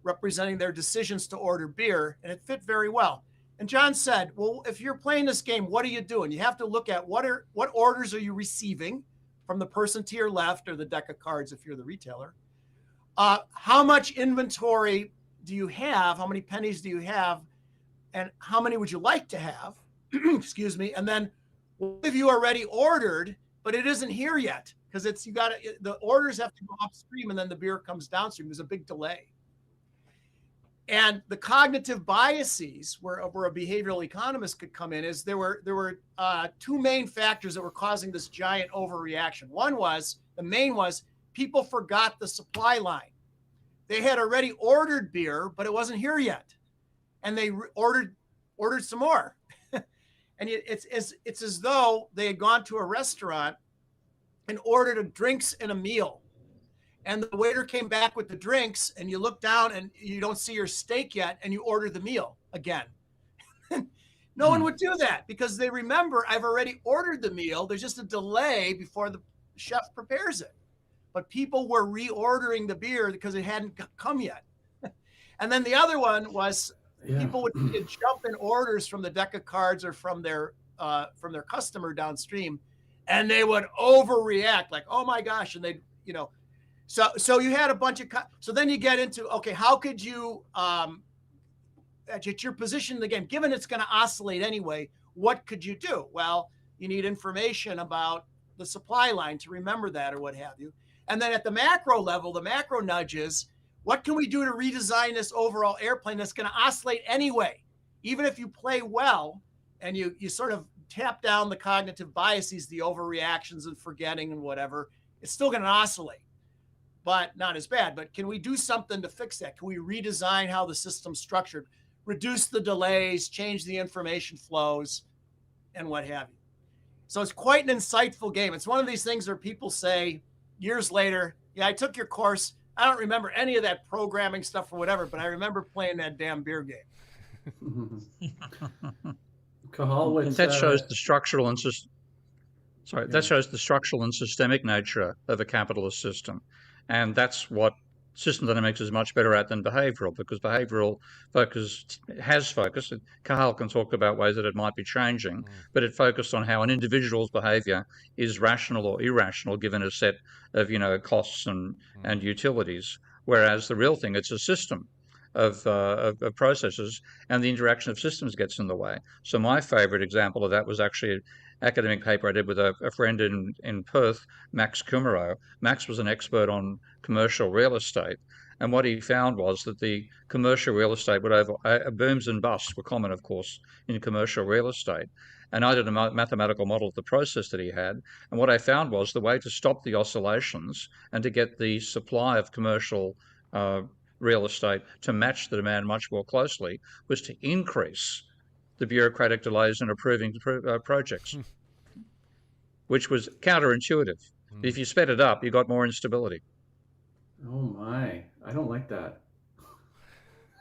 representing their decisions to order beer, and it fit very well. And John said, well, if you're playing this game, what are you doing? You have to look at what orders are you receiving from the person to your left or the deck of cards if you're the retailer. How much inventory do you have? How many pennies do you have? And how many would you like to have? Excuse me. And then what have you already ordered, but it isn't here yet? Because the orders have to go upstream and then the beer comes downstream. There's a big delay. And the cognitive biases where a behavioral economist could come in is there were two main factors that were causing this giant overreaction. The main was people forgot the supply line. They had already ordered beer, but it wasn't here yet. And they ordered some more. And it's as though they had gone to a restaurant and ordered drinks and a meal. And the waiter came back with the drinks and you look down and you don't see your steak yet and you order the meal again. No one would do that because they remember I've already ordered the meal. There's just a delay before the chef prepares it. But people were reordering the beer because it hadn't come yet. And then the other one was people would jump in orders from the deck of cards or from their customer downstream, and they would overreact like, oh my gosh. And they, so you had a bunch of, so then you get into, okay, how could you, at your position in the game, given it's going to oscillate anyway, what could you do? Well, you need information about the supply line to remember that or what have you. And then at the macro level, the macro nudges, what can we do to redesign this overall airplane that's going to oscillate anyway? Even if you play well and you sort of tap down the cognitive biases, the overreactions and forgetting and whatever, it's still going to oscillate, but not as bad. But can we do something to fix that? Can we redesign how the system's structured, reduce the delays, change the information flows, and what have you? So it's quite an insightful game. It's one of these things where people say years later, yeah, I took your course. I don't remember any of that programming stuff or whatever, but I remember playing that damn beer game. Cahal, that shows the structural and that shows the structural and systemic nature of a capitalist system, and that's what system dynamics is much better at than behavioral, because behavioral has focused. Cahal can talk about ways that it might be changing, but it focused on how an individual's behavior is rational or irrational given a set of costs and utilities. Whereas the real thing, it's a system of processes, and the interaction of systems gets in the way. So my favorite example of that was actually an academic paper I did with a friend in Perth, Max Kumaro. Max was an expert on commercial real estate, and what he found was that the commercial real estate booms and busts were common, of course, in commercial real estate. And I did a mathematical model of the process that he had, and what I found was the way to stop the oscillations and to get the supply of commercial real estate to match the demand much more closely was to increase the bureaucratic delays in approving projects, which was counterintuitive. If you sped it up, you got more instability. Oh my, I don't like that.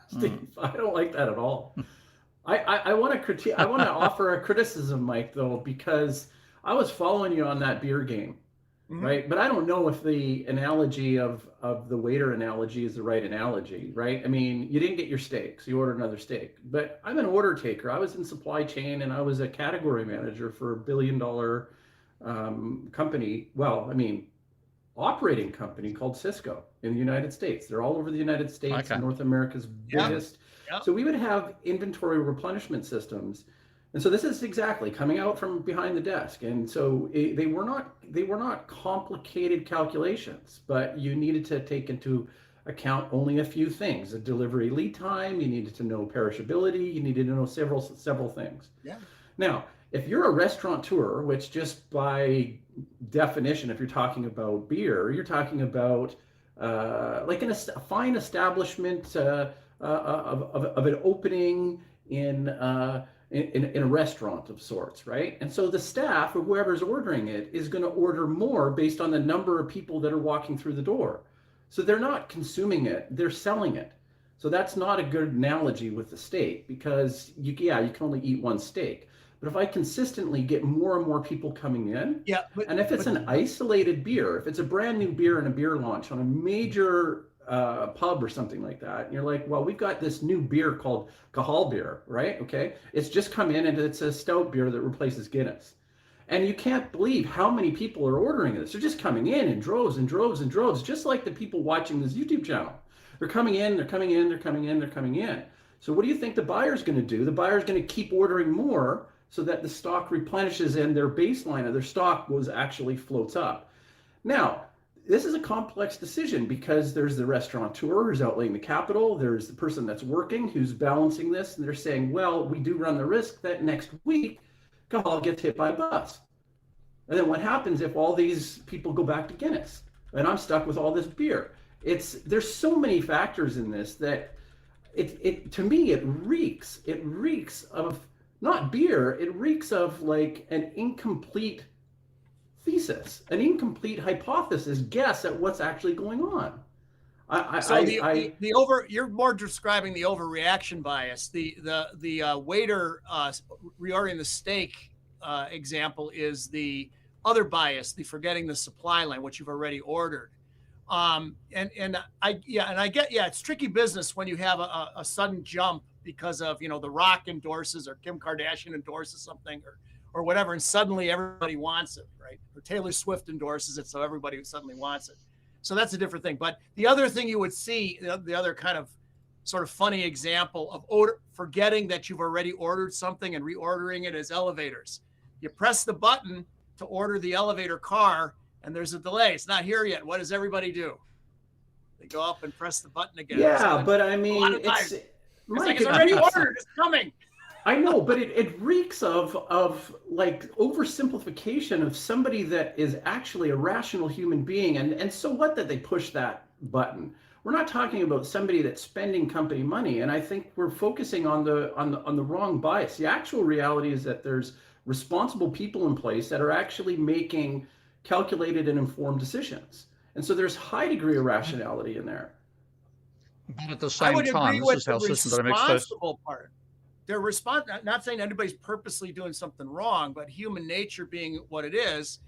Steve, I don't like that at all. I want to critique. I want to offer a criticism, Mike, though, because I was following you on that beer game, right? But I don't know if the analogy of the waiter analogy is the right analogy, right? I mean, you didn't get your steak, so you ordered another steak. But I'm an order taker. I was in supply chain, and I was a category manager for a billion-dollar company. Well, I mean, operating company called Cisco in the United States. They're all over the United States, North America's biggest. Yeah. So we would have inventory replenishment systems. And so this is exactly coming out from behind the desk. And so they were not complicated calculations, but you needed to take into account only a few things: a delivery lead time, you needed to know perishability, you needed to know several things. Yeah. Now, if you're a restaurateur, which just by definition, if you're talking about beer, you're talking about like a fine establishment of an opening in a restaurant of sorts, right? And so the staff or whoever's ordering it is going to order more based on the number of people that are walking through the door. So they're not consuming it, they're selling it. So that's not a good analogy with the steak, because you can only eat one steak. But if I consistently get more and more people coming in, and if it's an isolated beer, if it's a brand new beer in a beer launch on a major pub or something like that, and you're like, well, we've got this new beer called Cahal beer, right? Okay, it's just come in and it's a stout beer that replaces Guinness. And you can't believe how many people are ordering this. They're just coming in droves and droves and droves, just like the people watching this YouTube channel. They're coming in, they're coming in, they're coming in, they're coming in. So what do you think the buyer's going to do? The buyer's going to keep ordering more so that the stock replenishes and their baseline of their stock actually floats up. Now, this is a complex decision because there's the restaurateur who's outlaying the capital, there's the person that's working who's balancing this, and they're saying, well, we do run the risk that next week Cahal gets hit by a bus. And then what happens if all these people go back to Guinness and I'm stuck with all this beer? There's so many factors in this that to me it reeks of not beer, it reeks of like an incomplete thesis, an incomplete hypothesis, guess at what's actually going on. You're more describing the overreaction bias. The waiter reordering the steak example is the other bias, the forgetting the supply line, what you've already ordered. I get, it's tricky business when you have a sudden jump because of, The Rock endorses or Kim Kardashian endorses something or whatever, and suddenly everybody wants it, right? Or Taylor Swift endorses it, so everybody suddenly wants it. So that's a different thing. But the other thing you would see, the other kind of sort of funny example of forgetting that you've already ordered something and reordering it is elevators. You press the button to order the elevator car, and there's a delay. It's not here yet. What does everybody do? They go up and press the button again. Yeah, but I mean, it's already ordered. It's coming. I know, but it reeks of like oversimplification of somebody that is actually a rational human being. And so what that they push that button? We're not talking about somebody that's spending company money. And I think we're focusing on the wrong bias. The actual reality is that there's responsible people in place that are actually making calculated and informed decisions. And so there's high degree of rationality in there. But at the same time, this is how system dynamics responsible part. They're not saying anybody's purposely doing something wrong, but human nature being what it is.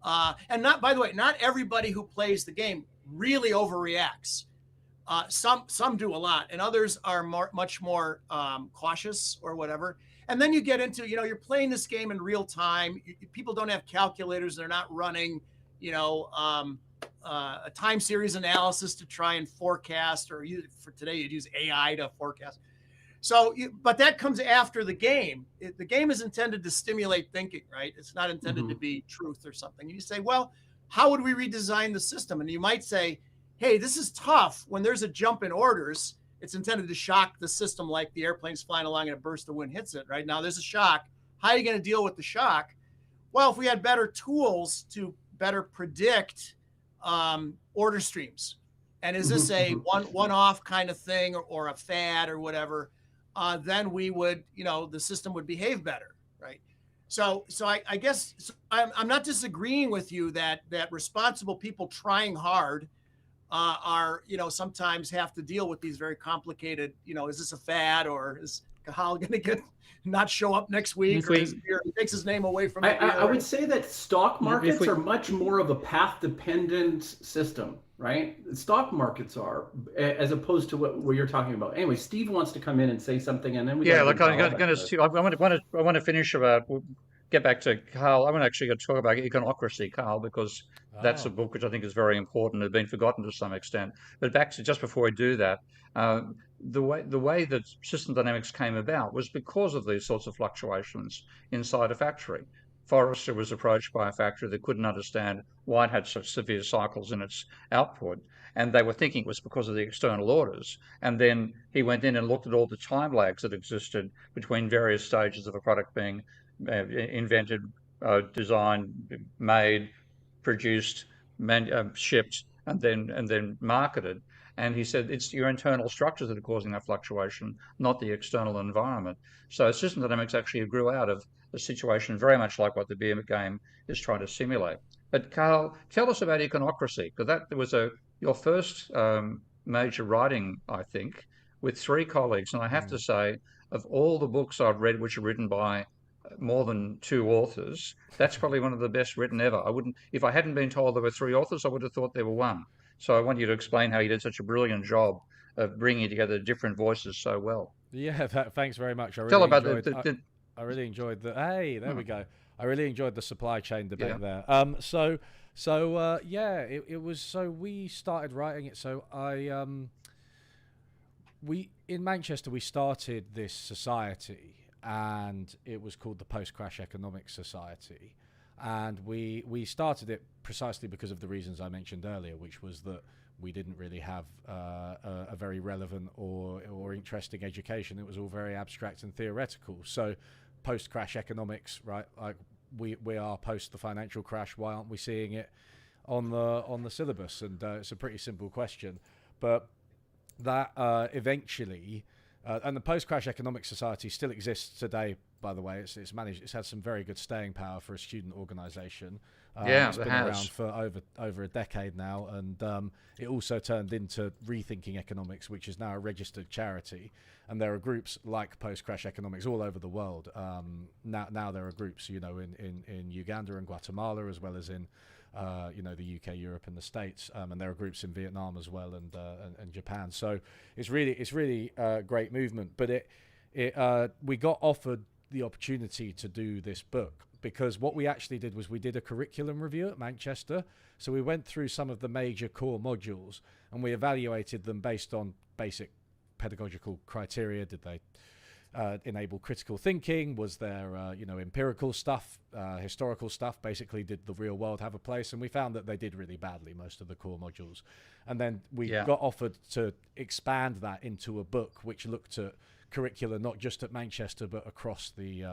And by the way, not everybody who plays the game really overreacts. Some do a lot, and others are much more cautious or whatever. And then you get into, you're playing this game in real time. People don't have calculators. They're not running, a time series analysis to try and forecast, or for today, you'd use AI to forecast. So, but that comes after the game. The game is intended to stimulate thinking, right? It's not intended to be truth or something. You say, well, how would we redesign the system? And you might say, hey, this is tough. When there's a jump in orders, it's intended to shock the system, like the airplane's flying along and a burst of wind hits it, right? Now there's a shock. How are you going to deal with the shock? Well, if we had better tools to better predict order streams and is this a one-off kind of thing or a fad or whatever, then we would, the system would behave better, right? So I guess I'm not disagreeing with you that responsible people trying hard are, sometimes have to deal with these very complicated, is this a fad, or is Cahal going to not show up next week, or he takes his name away from it? I would say that stock markets are much more of a path-dependent system, right? Stock markets are, as opposed to what you're talking about. Anyway, Steve wants to come in and say something, and then we. Yeah, look, I want to finish about. Get back to Carl. I want to actually talk about Econocracy, Carl, because that's a book which I think is very important. It's been forgotten to some extent. But back to just before I do that, the way that system dynamics came about was because of these sorts of fluctuations inside a factory. Forrester was approached by a factory that couldn't understand why it had such severe cycles in its output, and they were thinking it was because of the external orders. And then he went in and looked at all the time lags that existed between various stages of a product being invented, designed, made, produced, shipped, and then marketed. And he said it's your internal structures that are causing that fluctuation, not the external environment. So system dynamics actually grew out of a situation very much like what the beer game is trying to simulate. But Carl, tell us about Econocracy, because that was your first major writing, I think, with 3 colleagues. And I have to say, of all the books I've read which are written by more than 2 authors, that's probably one of the best written ever. If I hadn't been told there were 3 authors, I would have thought there were 1. So I want you to explain how you did such a brilliant job of bringing together different voices so well. Yeah, thanks very much. I really enjoyed the. Hey, there we go. I really enjoyed the supply chain debate there. It was. So we started writing it. So we in Manchester we started this society, and it was called the Post-Crash Economics Society. And we started it precisely because of the reasons I mentioned earlier, which was that we didn't really have a very relevant or interesting education. It was all very abstract and theoretical. So post-crash economics, right? Like we are post the financial crash. Why aren't we seeing it on the syllabus? And it's a pretty simple question, but that eventually. And the Post-Crash Economics Society still exists today, by the way. It's managed. It's had some very good staying power for a student organisation. It's been around for over a decade now, and it also turned into Rethinking Economics, which is now a registered charity. And there are groups like Post-Crash Economics all over the world. Now there are groups, in Uganda and Guatemala, as well as in the UK, Europe, and the States, and there are groups in Vietnam as well, and Japan. So it's really a great movement. But we got offered the opportunity to do this book because what we actually did was we did a curriculum review at Manchester. So we went through some of the major core modules and we evaluated them based on basic pedagogical criteria. Did they enable critical thinking? Was there empirical stuff, historical stuff? Basically, did the real world have a place? And we found that they did really badly, most of the core modules. And then we got offered to expand that into a book which looked at curricula not just at Manchester but across the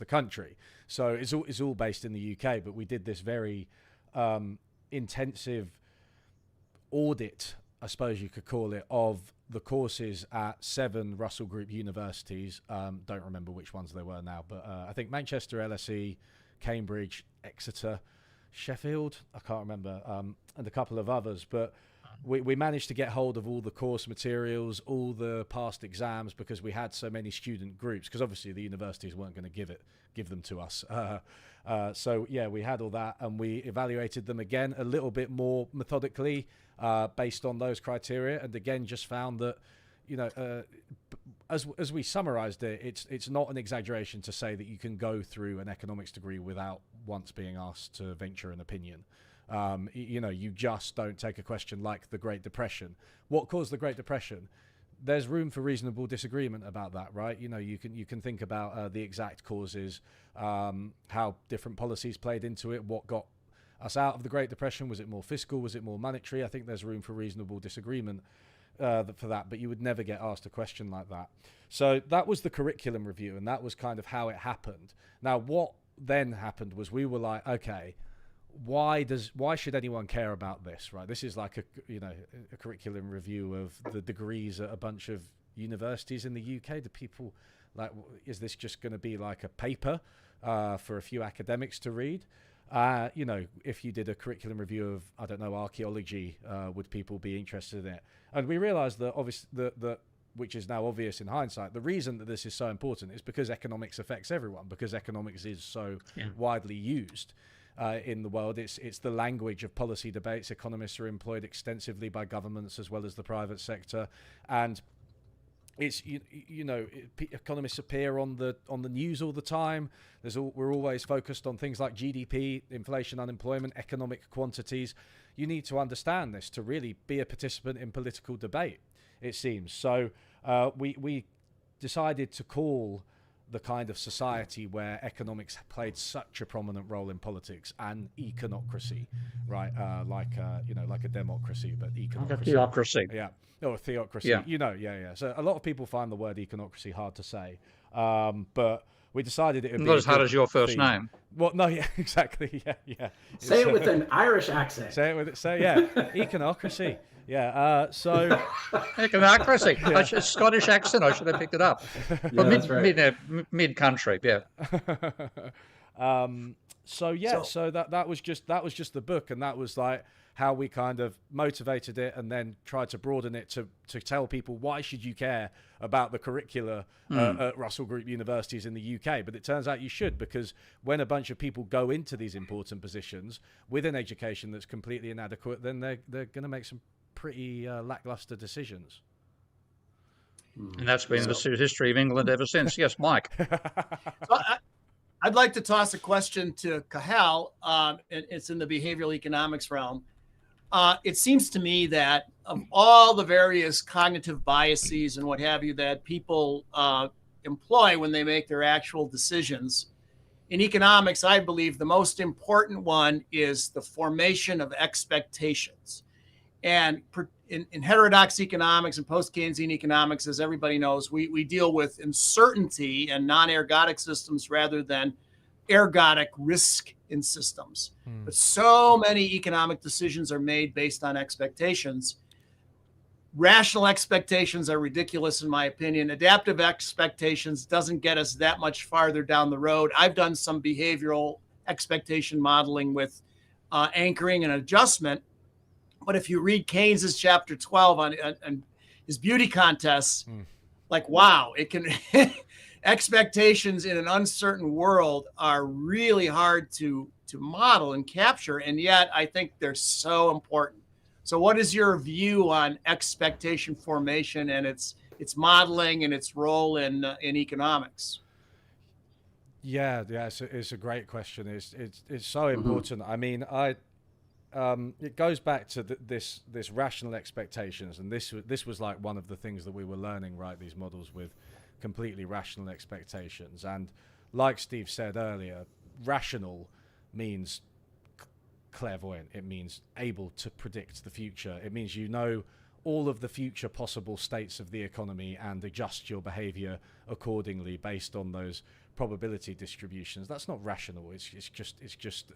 country. So it's all based in the UK, but we did this very intensive audit, I suppose you could call it, of the courses at 7 Russell Group universities. Don't remember which ones they were now, but I think Manchester, LSE, Cambridge, Exeter, Sheffield, I can't remember, and a couple of others. But we managed to get hold of all the course materials, all the past exams, because we had so many student groups, because obviously the universities weren't going to give them to us. So we had all that, and we evaluated them again a little bit more methodically, based on those criteria, and again just found that as we summarized it, it's not an exaggeration to say that you can go through an economics degree without once being asked to venture an opinion. You just don't take a question like the Great Depression. What caused the Great Depression? There's room for reasonable disagreement about that, right? You can think about the exact causes, how different policies played into it, what got us out of the Great Depression. Was it more fiscal? Was it more monetary? I think there's room for reasonable disagreement for that, but you would never get asked a question like that. So that was the curriculum review, and that was kind of how it happened. Now, what then happened was we were like, okay, why should anyone care about this, right? This is like a curriculum review of the degrees at a bunch of universities in the UK. Do people is this just going to be like a paper for a few academics to read? If you did a curriculum review of, I don't know, archaeology, would people be interested in it? And we realized that obviously that which is now obvious in hindsight, the reason that this is so important is because economics affects everyone, because economics is so widely used in the world. It's the language of policy debates. Economists are employed extensively by governments as well as the private sector, and it's economists appear on the news all the time. We're always focused on things like GDP, inflation, unemployment, economic quantities. You need to understand this to really be a participant in political debate, it seems. So we decided to call the kind of society where economics played such a prominent role in politics an econocracy, right? Like a democracy, but econocracy. Like a theocracy. Yeah. Or a theocracy. Yeah. So a lot of people find the word econocracy hard to say, but we decided it would be not as hard as your first name. Well, no, yeah, exactly, yeah. Say it with an Irish accent. Econocracy. Yeah. So econocracy. Yeah. A Scottish accent. I should have picked it up. Yeah, that's right. Mid country. Yeah. So that was just the book, and that was like how we kind of motivated it, and then tried to broaden it to tell people why should you care about the curricula at Russell Group universities in the UK. But it turns out you should, because when a bunch of people go into these important positions with an education that's completely inadequate, then they're going to make some pretty lackluster decisions. And that's been the history of England ever since. Yes, Mike. So I'd like to toss a question to Cahal. It's in the behavioral economics realm. It seems to me that of all the various cognitive biases and what have you that people employ when they make their actual decisions, in economics, I believe the most important one is the formation of expectations. And in heterodox economics and post-Keynesian economics, as everybody knows, we deal with uncertainty and non-ergodic systems rather than ergodic risk in systems. But so many economic decisions are made based on expectations. Rational expectations are ridiculous, in my opinion. Adaptive expectations doesn't get us that much farther down the road. I've done some behavioral expectation modeling with anchoring and adjustment. But if you read Keynes's chapter 12 on his beauty contests, like, wow, it can expectations in an uncertain world are really hard to model and capture. And yet I think they're so important. So what is your view on expectation formation and its modeling and its role in economics? Yeah, it's a great question. It's so important. I mean, it goes back to this rational expectations, and this was like one of the things that we were learning, right? These models with completely rational expectations, and like Steve said earlier, rational means clairvoyant. It means able to predict the future. It means you know all of the future possible states of the economy and adjust your behavior accordingly based on those probability distributions. That's not rational. It's just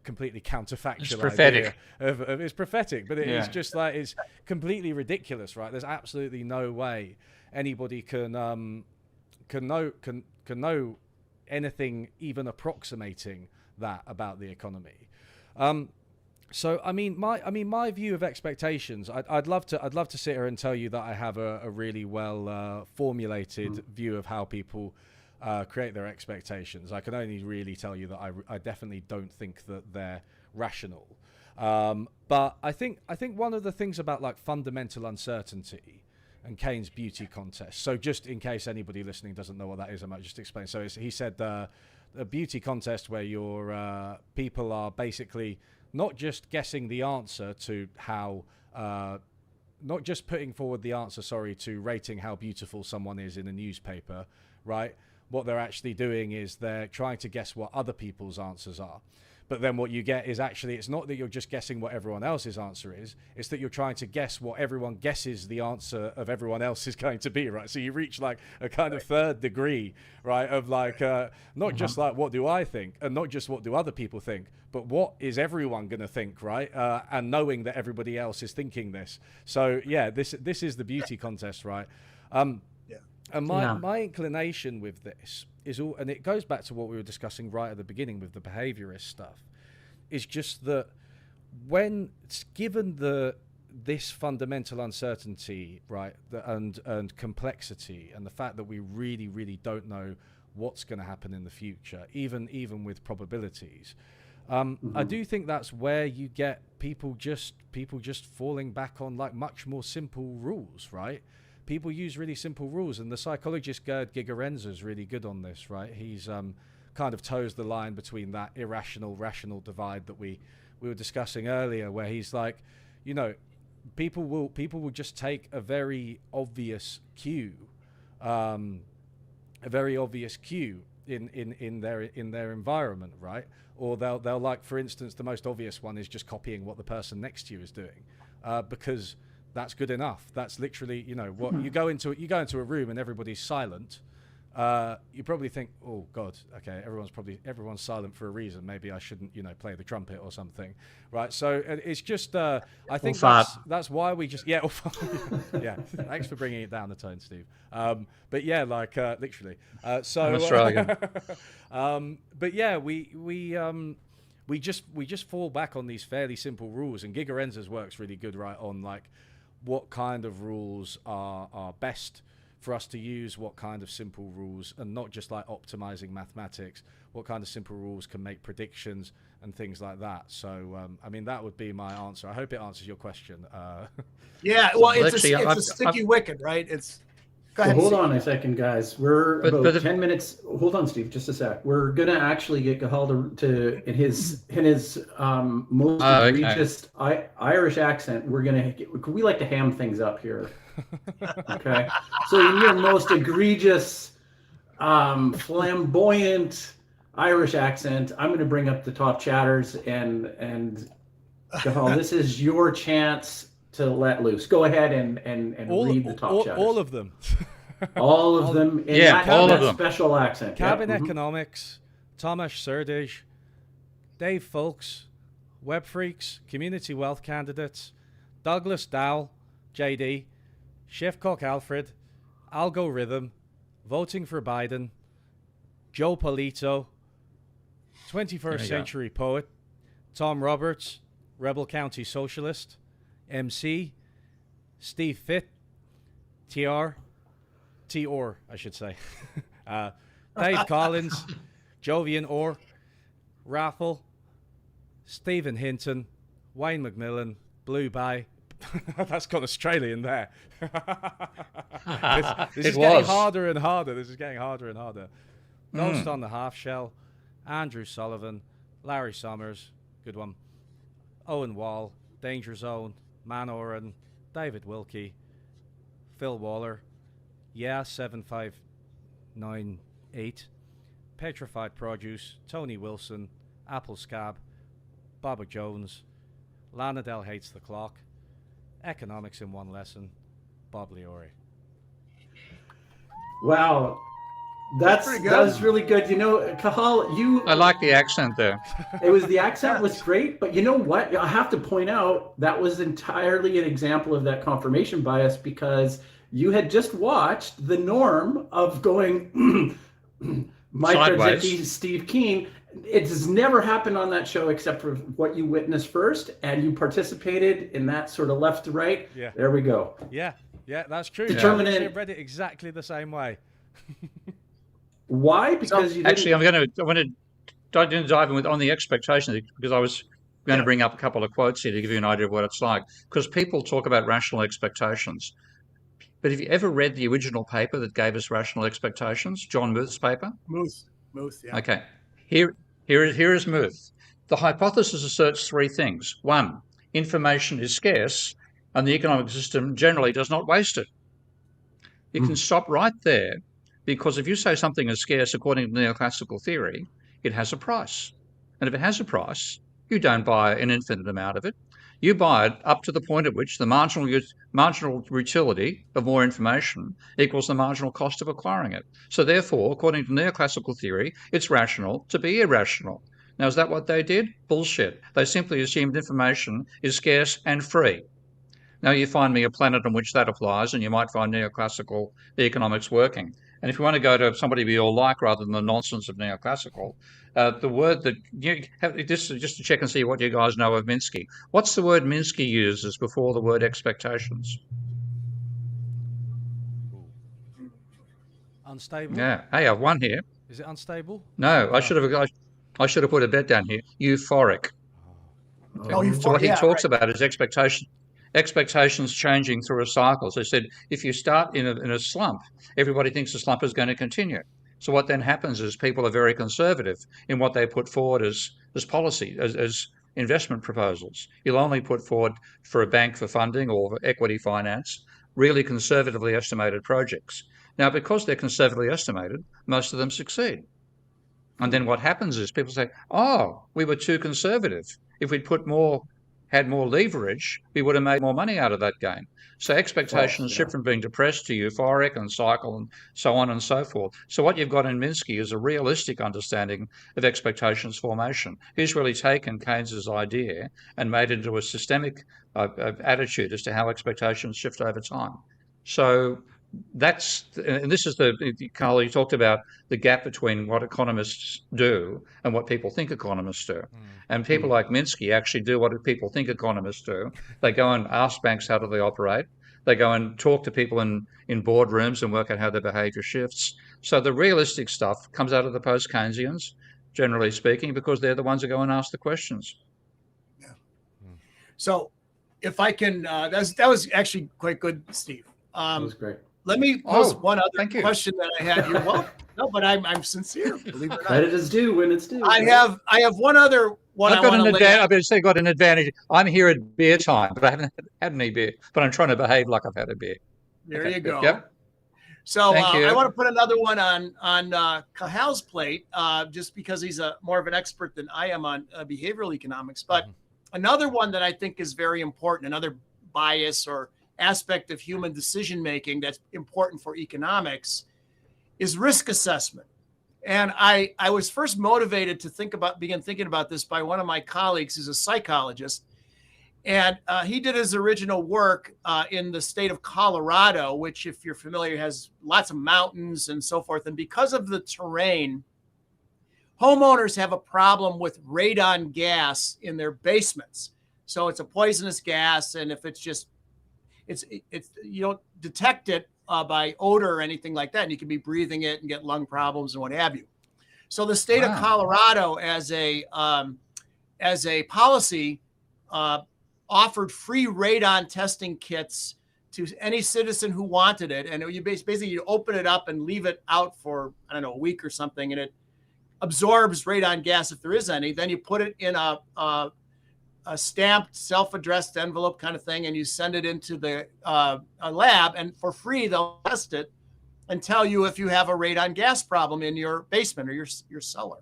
completely counterfactual. It's prophetic. It's prophetic, but it's just like, it's completely ridiculous, right? There's absolutely no way anybody can know anything even approximating that about the economy. So I mean my view of expectations, I'd love to sit here and tell you that I have a really well formulated view of how people create their expectations. I can only really tell you that I definitely don't think that they're rational. But I think one of the things about like fundamental uncertainty and Keynes' beauty contest. So just in case anybody listening doesn't know what that is, I might just explain. So he said a beauty contest where your people are basically not just guessing the answer to how, not just putting forward the answer, to rating how beautiful someone is in a newspaper, right? What they're actually doing is they're trying to guess what other people's answers are. But then what you get is actually, it's not that you're just guessing what everyone else's answer is. It's that you're trying to guess what everyone guesses the answer of everyone else is going to be, right? So you reach like a kind of third degree, right? Of like, not just like, what do I think? And not just what do other people think, but what is everyone going to think, right? And knowing that everybody else is thinking this. So yeah, this is the beauty contest, right? And my inclination with this is all, and it goes back to what we were discussing right at the beginning with the behaviorist stuff, is just that when it's given this fundamental uncertainty, right, and complexity, and the fact that we really, really don't know what's going to happen in the future, even with probabilities, I do think that's where you get people just falling back on like much more simple rules, right? People use really simple rules, and the psychologist Gerd Gigerenzer is really good on this, right? He's kind of toes the line between that irrational-rational divide that we were discussing earlier, where he's like, you know, people will just take a very obvious cue, in their environment, right? Or they'll like, for instance, the most obvious one is just copying what the person next to you is doing, because that's good enough. That's literally, you know, what you go into a room and everybody's silent. You probably think, oh God, okay, everyone's silent for a reason. Maybe I shouldn't, you know, play the trumpet or something, right? So it's just, I think that's why we just, yeah, yeah. Thanks for bringing it down the tone, Steve. But yeah, like literally. So I'm Australian. but yeah, we just fall back on these fairly simple rules, and Gigerenzer's work's really good, right, on like what kind of rules are best for us to use, what kind of simple rules, and not just like optimizing mathematics, what kind of simple rules can make predictions and things like that. So, I mean, that would be my answer. I hope it answers your question. Yeah, well, it's a sticky wicket, right? Go ahead. So hold on a second, guys. We're about 10 minutes. Hold on, Steve, just a sec. We're gonna actually get Cahal to in his most egregious Irish accent. We like to ham things up here. Okay, so in your most egregious, flamboyant Irish accent, I'm going to bring up the top chatters, and Cahal, this is your chance to let loose. Go ahead and read the top chatters. All of them. All of them in that special accent. Cabin Economics, Tomasz Serdej, Dave Folks, Web Freaks, Community Wealth Candidates, Douglas Dow, JD, Chefcock Alfred, Algorithm, Voting for Biden, Joe Polito, 21st Century Poet, Tom Roberts, Rebel County Socialist, MC, Steve Fitt, TR, I should say, Dave Collins, Jovian Orr, Raffle, Stephen Hinton, Wayne McMillan, Blue Bay. That's got Australian there. This is getting harder and harder. Ghost on the Half Shell, Andrew Sullivan, Larry Summers, good one, Owen Wall, Danger Zone, Man Oren, David Wilkie, Phil Waller, 7598, Petrified Produce, Tony Wilson, Apple Scab, Bobby Jones, Lana Del Hates the Clock, Economics in One Lesson, Bob Leori. Wow, that was really good. You know, Cahal, I like the accent there. The accent was great, but you know what? I have to point out that was entirely an example of that confirmation bias, because you had just watched the norm of going Mike Krzyzewski, Steve Keen. It has never happened on that show except for what you witnessed first, and you participated in that sort of left to right. Yeah. There we go. Yeah, that's true. Determinant. I read it exactly the same way. Why? Because you didn't... Actually, I want to dive in on the expectations, because I was going to bring up a couple of quotes here to give you an idea of what it's like. Because people talk about rational expectations. But have you ever read the original paper that gave us rational expectations? John Muth's paper? Muth, yeah. Okay. Here is Muth. The hypothesis asserts three things. One, information is scarce, and the economic system generally does not waste it. You can stop right there, because if you say something is scarce according to neoclassical theory, it has a price. And if it has a price, you don't buy an infinite amount of it. You buy it up to the point at which the marginal utility of more information equals the marginal cost of acquiring it. So therefore, according to neoclassical theory, it's rational to be irrational. Now, is that what they did? Bullshit. They simply assumed information is scarce and free. Now you find me a planet on which that applies, and you might find neoclassical economics working. And if you want to go to somebody we all like rather than the nonsense of neoclassical, the word that you have, just to check and see what you guys know of Minsky. What's the word Minsky uses before the word expectations? Unstable? Yeah. Hey, I've won here. Is it unstable? No, I should have put a bet down here. Euphoric. So what he talks about is expectations changing through a cycle. So he said, if you start in a slump, everybody thinks the slump is going to continue. So what then happens is people are very conservative in what they put forward as policy, as investment proposals. You'll only put forward for a bank for funding or for equity finance really conservatively estimated projects. Now, because they're conservatively estimated, most of them succeed. And then what happens is people say, oh, we were too conservative. If we'd had more leverage, we would have made more money out of that game. So expectations shift from being depressed to euphoric and cycle and so on and so forth. So what you've got in Minsky is a realistic understanding of expectations formation. He's really taken Keynes's idea and made it into a systemic attitude as to how expectations shift over time. So and this is Carl, you talked about the gap between what economists do and what people think economists do. And people like Minsky actually do what people think economists do. They go and ask banks how do they operate. They go and talk to people in boardrooms and work out how their behavior shifts. So the realistic stuff comes out of the post-Keynesians, generally speaking, because they're the ones who go and ask the questions. Yeah. So if I can, that was actually quite good, Steve. That was great. Let me pose one other question that I had here. Well, no, but I'm sincere. Believe it or not. Credit is due when it's due. I have one other one. I've got an advantage. I've been saying got an advantage. I'm here at beer time, but I haven't had any beer. But I'm trying to behave like I've had a beer. There you go. Yep. So I want to put another one on Cahal's plate, just because he's more of an expert than I am on behavioral economics. But another one that I think is very important, another bias or aspect of human decision making that's important for economics, is risk assessment. And I was first motivated to begin thinking about this by one of my colleagues who's a psychologist. And he did his original work in the state of Colorado, which, if you're familiar, has lots of mountains and so forth. And because of the terrain, homeowners have a problem with radon gas in their basements. So it's a poisonous gas. And if it's you don't detect it by odor or anything like that, and you can be breathing it and get lung problems and what have you. So the state of Colorado, as a policy, offered free radon testing kits to any citizen who wanted it. And you basically open it up and leave it out for, I don't know, a week or something, and it absorbs radon gas if there is any. Then you put it in a stamped, self-addressed envelope kind of thing, and you send it into the a lab, and for free they'll test it and tell you if you have a radon gas problem in your basement or your cellar.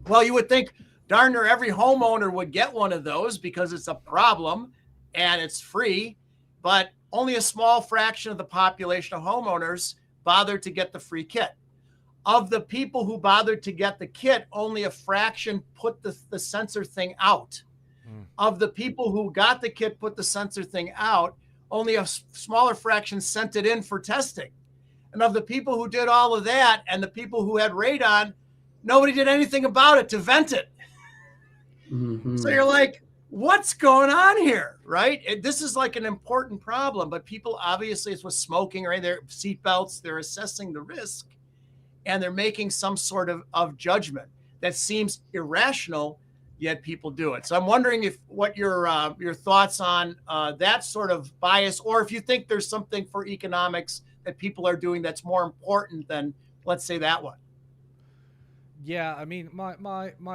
Well, you would think darn near every homeowner would get one of those because it's a problem and it's free, but only a small fraction of the population of homeowners bothered to get the free kit. Of the people who bothered to get the kit, only a fraction put the sensor thing out. Of the people who got the kit, put the sensor thing out, only a smaller fraction sent it in for testing. And of the people who did all of that and the people who had radon, nobody did anything about it to vent it. Mm-hmm. So you're like, what's going on here, right? This is like an important problem, but people obviously, it's with smoking, right? Their seatbelts, they're assessing the risk and they're making some sort of judgment that seems irrational, yet people do it. So I'm wondering what your thoughts on that sort of bias, or if you think there's something for economics that people are doing that's more important than, let's say, that one. Yeah, I mean, my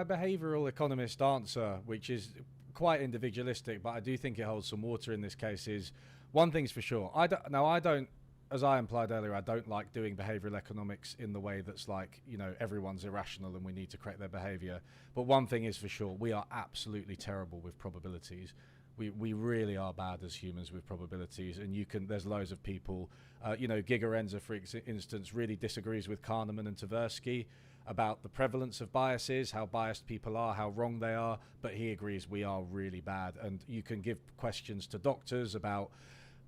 behavioral economist answer, which is quite individualistic, but I do think it holds some water in this case, is one thing's for sure. I don't as I implied earlier, I don't like doing behavioral economics in the way that's like, everyone's irrational and we need to correct their behavior. But one thing is for sure, we are absolutely terrible with probabilities. We really are bad as humans with probabilities, and there's loads of people, Gigerenzer, for instance, really disagrees with Kahneman and Tversky about the prevalence of biases, how biased people are, how wrong they are, but he agrees we are really bad. And you can give questions to doctors about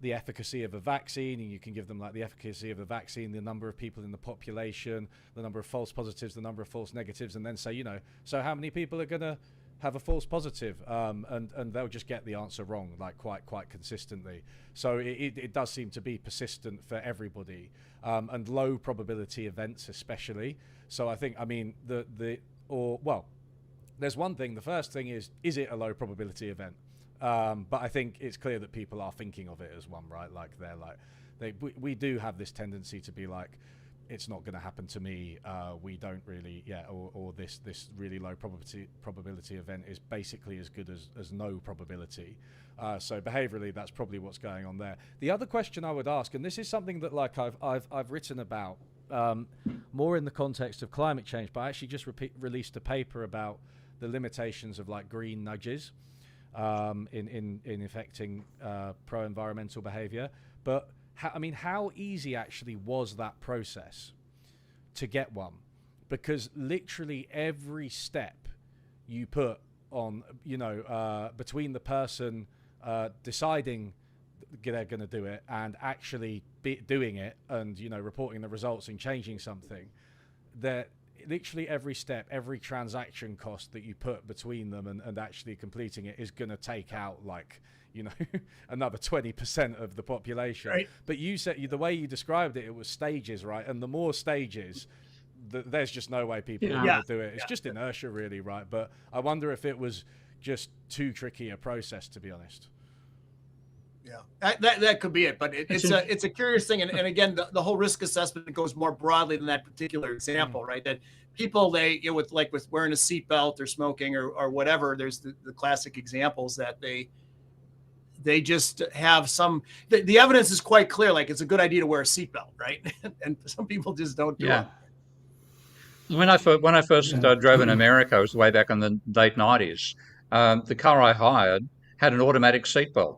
the efficacy of a vaccine, and you can give them like the efficacy of the vaccine, the number of people in the population, the number of false positives, the number of false negatives, and then say, so how many people are going to have a false positive, and they'll just get the answer wrong, like quite consistently. So it does seem to be persistent for everybody, and low probability events especially. So I think, there's one thing. The first thing is it a low probability event? But I think it's clear that people are thinking of it as one, right? Like we do have this tendency to be like, it's not going to happen to me. We don't really, or this really low probability event is basically as good as no probability. So behaviorally, that's probably what's going on there. The other question I would ask, and this is something that like I've written about more in the context of climate change, but I actually just released a paper about the limitations of like green nudges in affecting pro-environmental behavior. But how easy actually was that process to get one? Because literally every step you put on, between the person deciding they're going to do it and actually doing it and, reporting the results and changing something, that literally every step, every transaction cost that you put between them and actually completing it is going to take out like, another 20% of the population. Right. But you said the way you described it, it was stages, right? And the more stages, there's just no way people are going to do it. It's just inertia, really, right? But I wonder if it was just too tricky a process, to be honest. Yeah, that could be it. But it's a curious thing. And again, the whole risk assessment goes more broadly than that particular example, right? That people, with wearing a seatbelt or smoking or whatever, there's the classic examples that they just have the evidence is quite clear. Like it's a good idea to wear a seatbelt, right? And some people just don't do it. When I first drove in America, it was way back in the late 90s. The car I hired had an automatic seatbelt.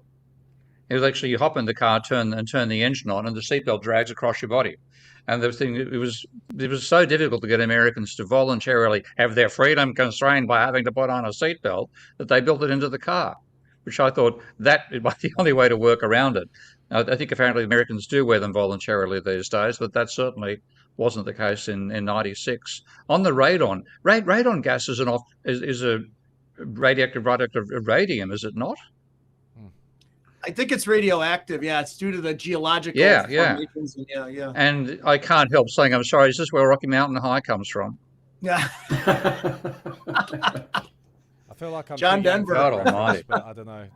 It was actually, you hop in the car, turn the engine on, and the seatbelt drags across your body. And it was so difficult to get Americans to voluntarily have their freedom constrained by having to put on a seatbelt that they built it into the car, which I thought that was the only way to work around it. I think apparently Americans do wear them voluntarily these days, but that certainly wasn't the case in 96. On the radon gas is a radioactive radium, is it not? I think it's radioactive. Yeah, it's due to the geological formations. Yeah. And I can't help saying, I'm sorry, is this where Rocky Mountain High comes from? Yeah. I feel like I'm John Denver. God almighty. But I don't know.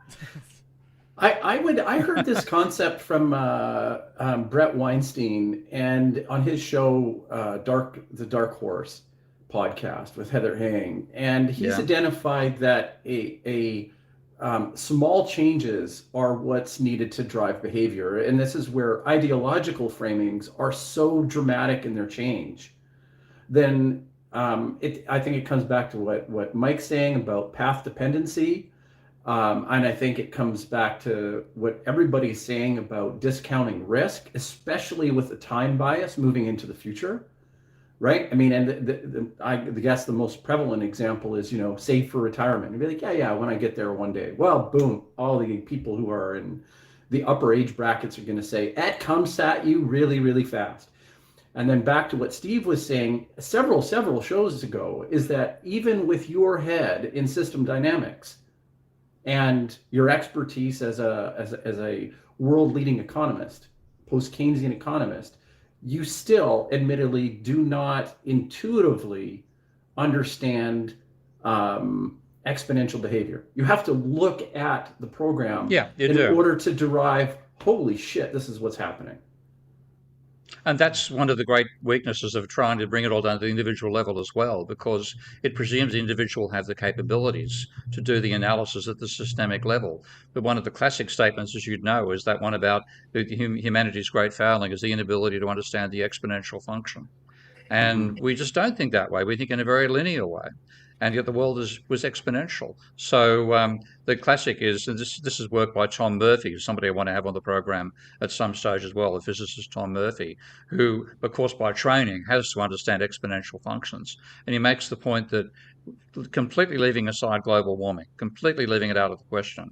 I heard this concept from Brett Weinstein, and on his show, the Dark Horse podcast with Heather Hang, and he's identified that a small changes are what's needed to drive behavior, and this is where ideological framings are so dramatic in their change. Then I think it comes back to what Mike's saying about path dependency. And I think it comes back to what everybody's saying about discounting risk, especially with the time bias moving into the future, right? I mean, and I guess the most prevalent example is, save for retirement. You'd be like, yeah, when I get there one day. Well, boom, all the people who are in the upper age brackets are going to say, it comes at you really, really fast. And then back to what Steve was saying several shows ago, is that even with your head in system dynamics, and your expertise as a world-leading economist, post-Keynesian economist, you still admittedly do not intuitively understand exponential behavior. You have to look at the program in order to derive, holy shit, this is what's happening. And that's one of the great weaknesses of trying to bring it all down to the individual level as well, because it presumes the individual have the capabilities to do the analysis at the systemic level. But one of the classic statements, as you'd know, is that one about humanity's great failing is the inability to understand the exponential function. And we just don't think that way. We think in a very linear way. And yet the world was exponential. So the classic is, and this is work by Tom Murphy, somebody I want to have on the program at some stage as well, the physicist Tom Murphy, who, of course, by training has to understand exponential functions. And he makes the point that completely leaving aside global warming, completely leaving it out of the question,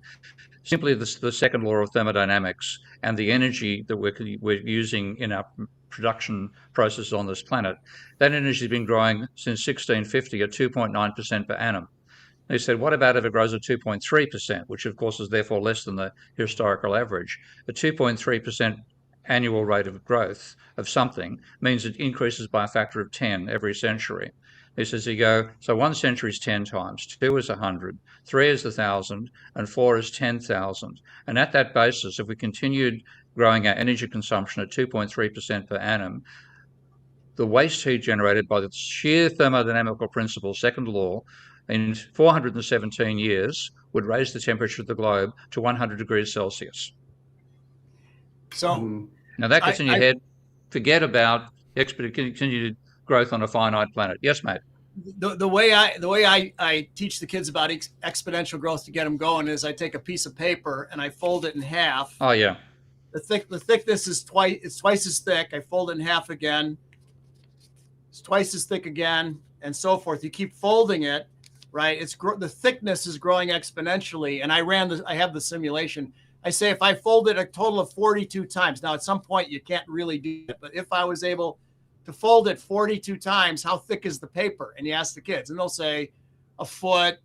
simply the second law of thermodynamics and the energy that we're using in our production processes on this planet, that energy has been growing since 1650 at 2.9% per annum. They said, what about if it grows at 2.3%, which of course is therefore less than the historical average? A 2.3% annual rate of growth of something means it increases by a factor of 10 every century. He says, you go, so 1 century is 10 times, 2 is 100, 3 is 1,000, and 4 is 10,000. And at that basis, if we continued growing our energy consumption at 2.3% per annum, the waste heat generated by the sheer thermodynamical principle, second law, in 417 years would raise the temperature of the globe to 100 degrees Celsius. So now that gets in your head. Forget about continued growth on a finite planet. Yes, mate. The way I teach the kids about exponential growth to get them going is I take a piece of paper and I fold it in half. Oh yeah. The thickness is twice as thick. I fold it in half again. It's twice as thick again, and so forth. You keep folding it, right? The thickness is growing exponentially. And I have the simulation. I say if I fold it a total of 42 times. Now at some point you can't really do it, but if I was able to fold it 42 times, how thick is the paper? And you ask the kids, and they'll say a foot,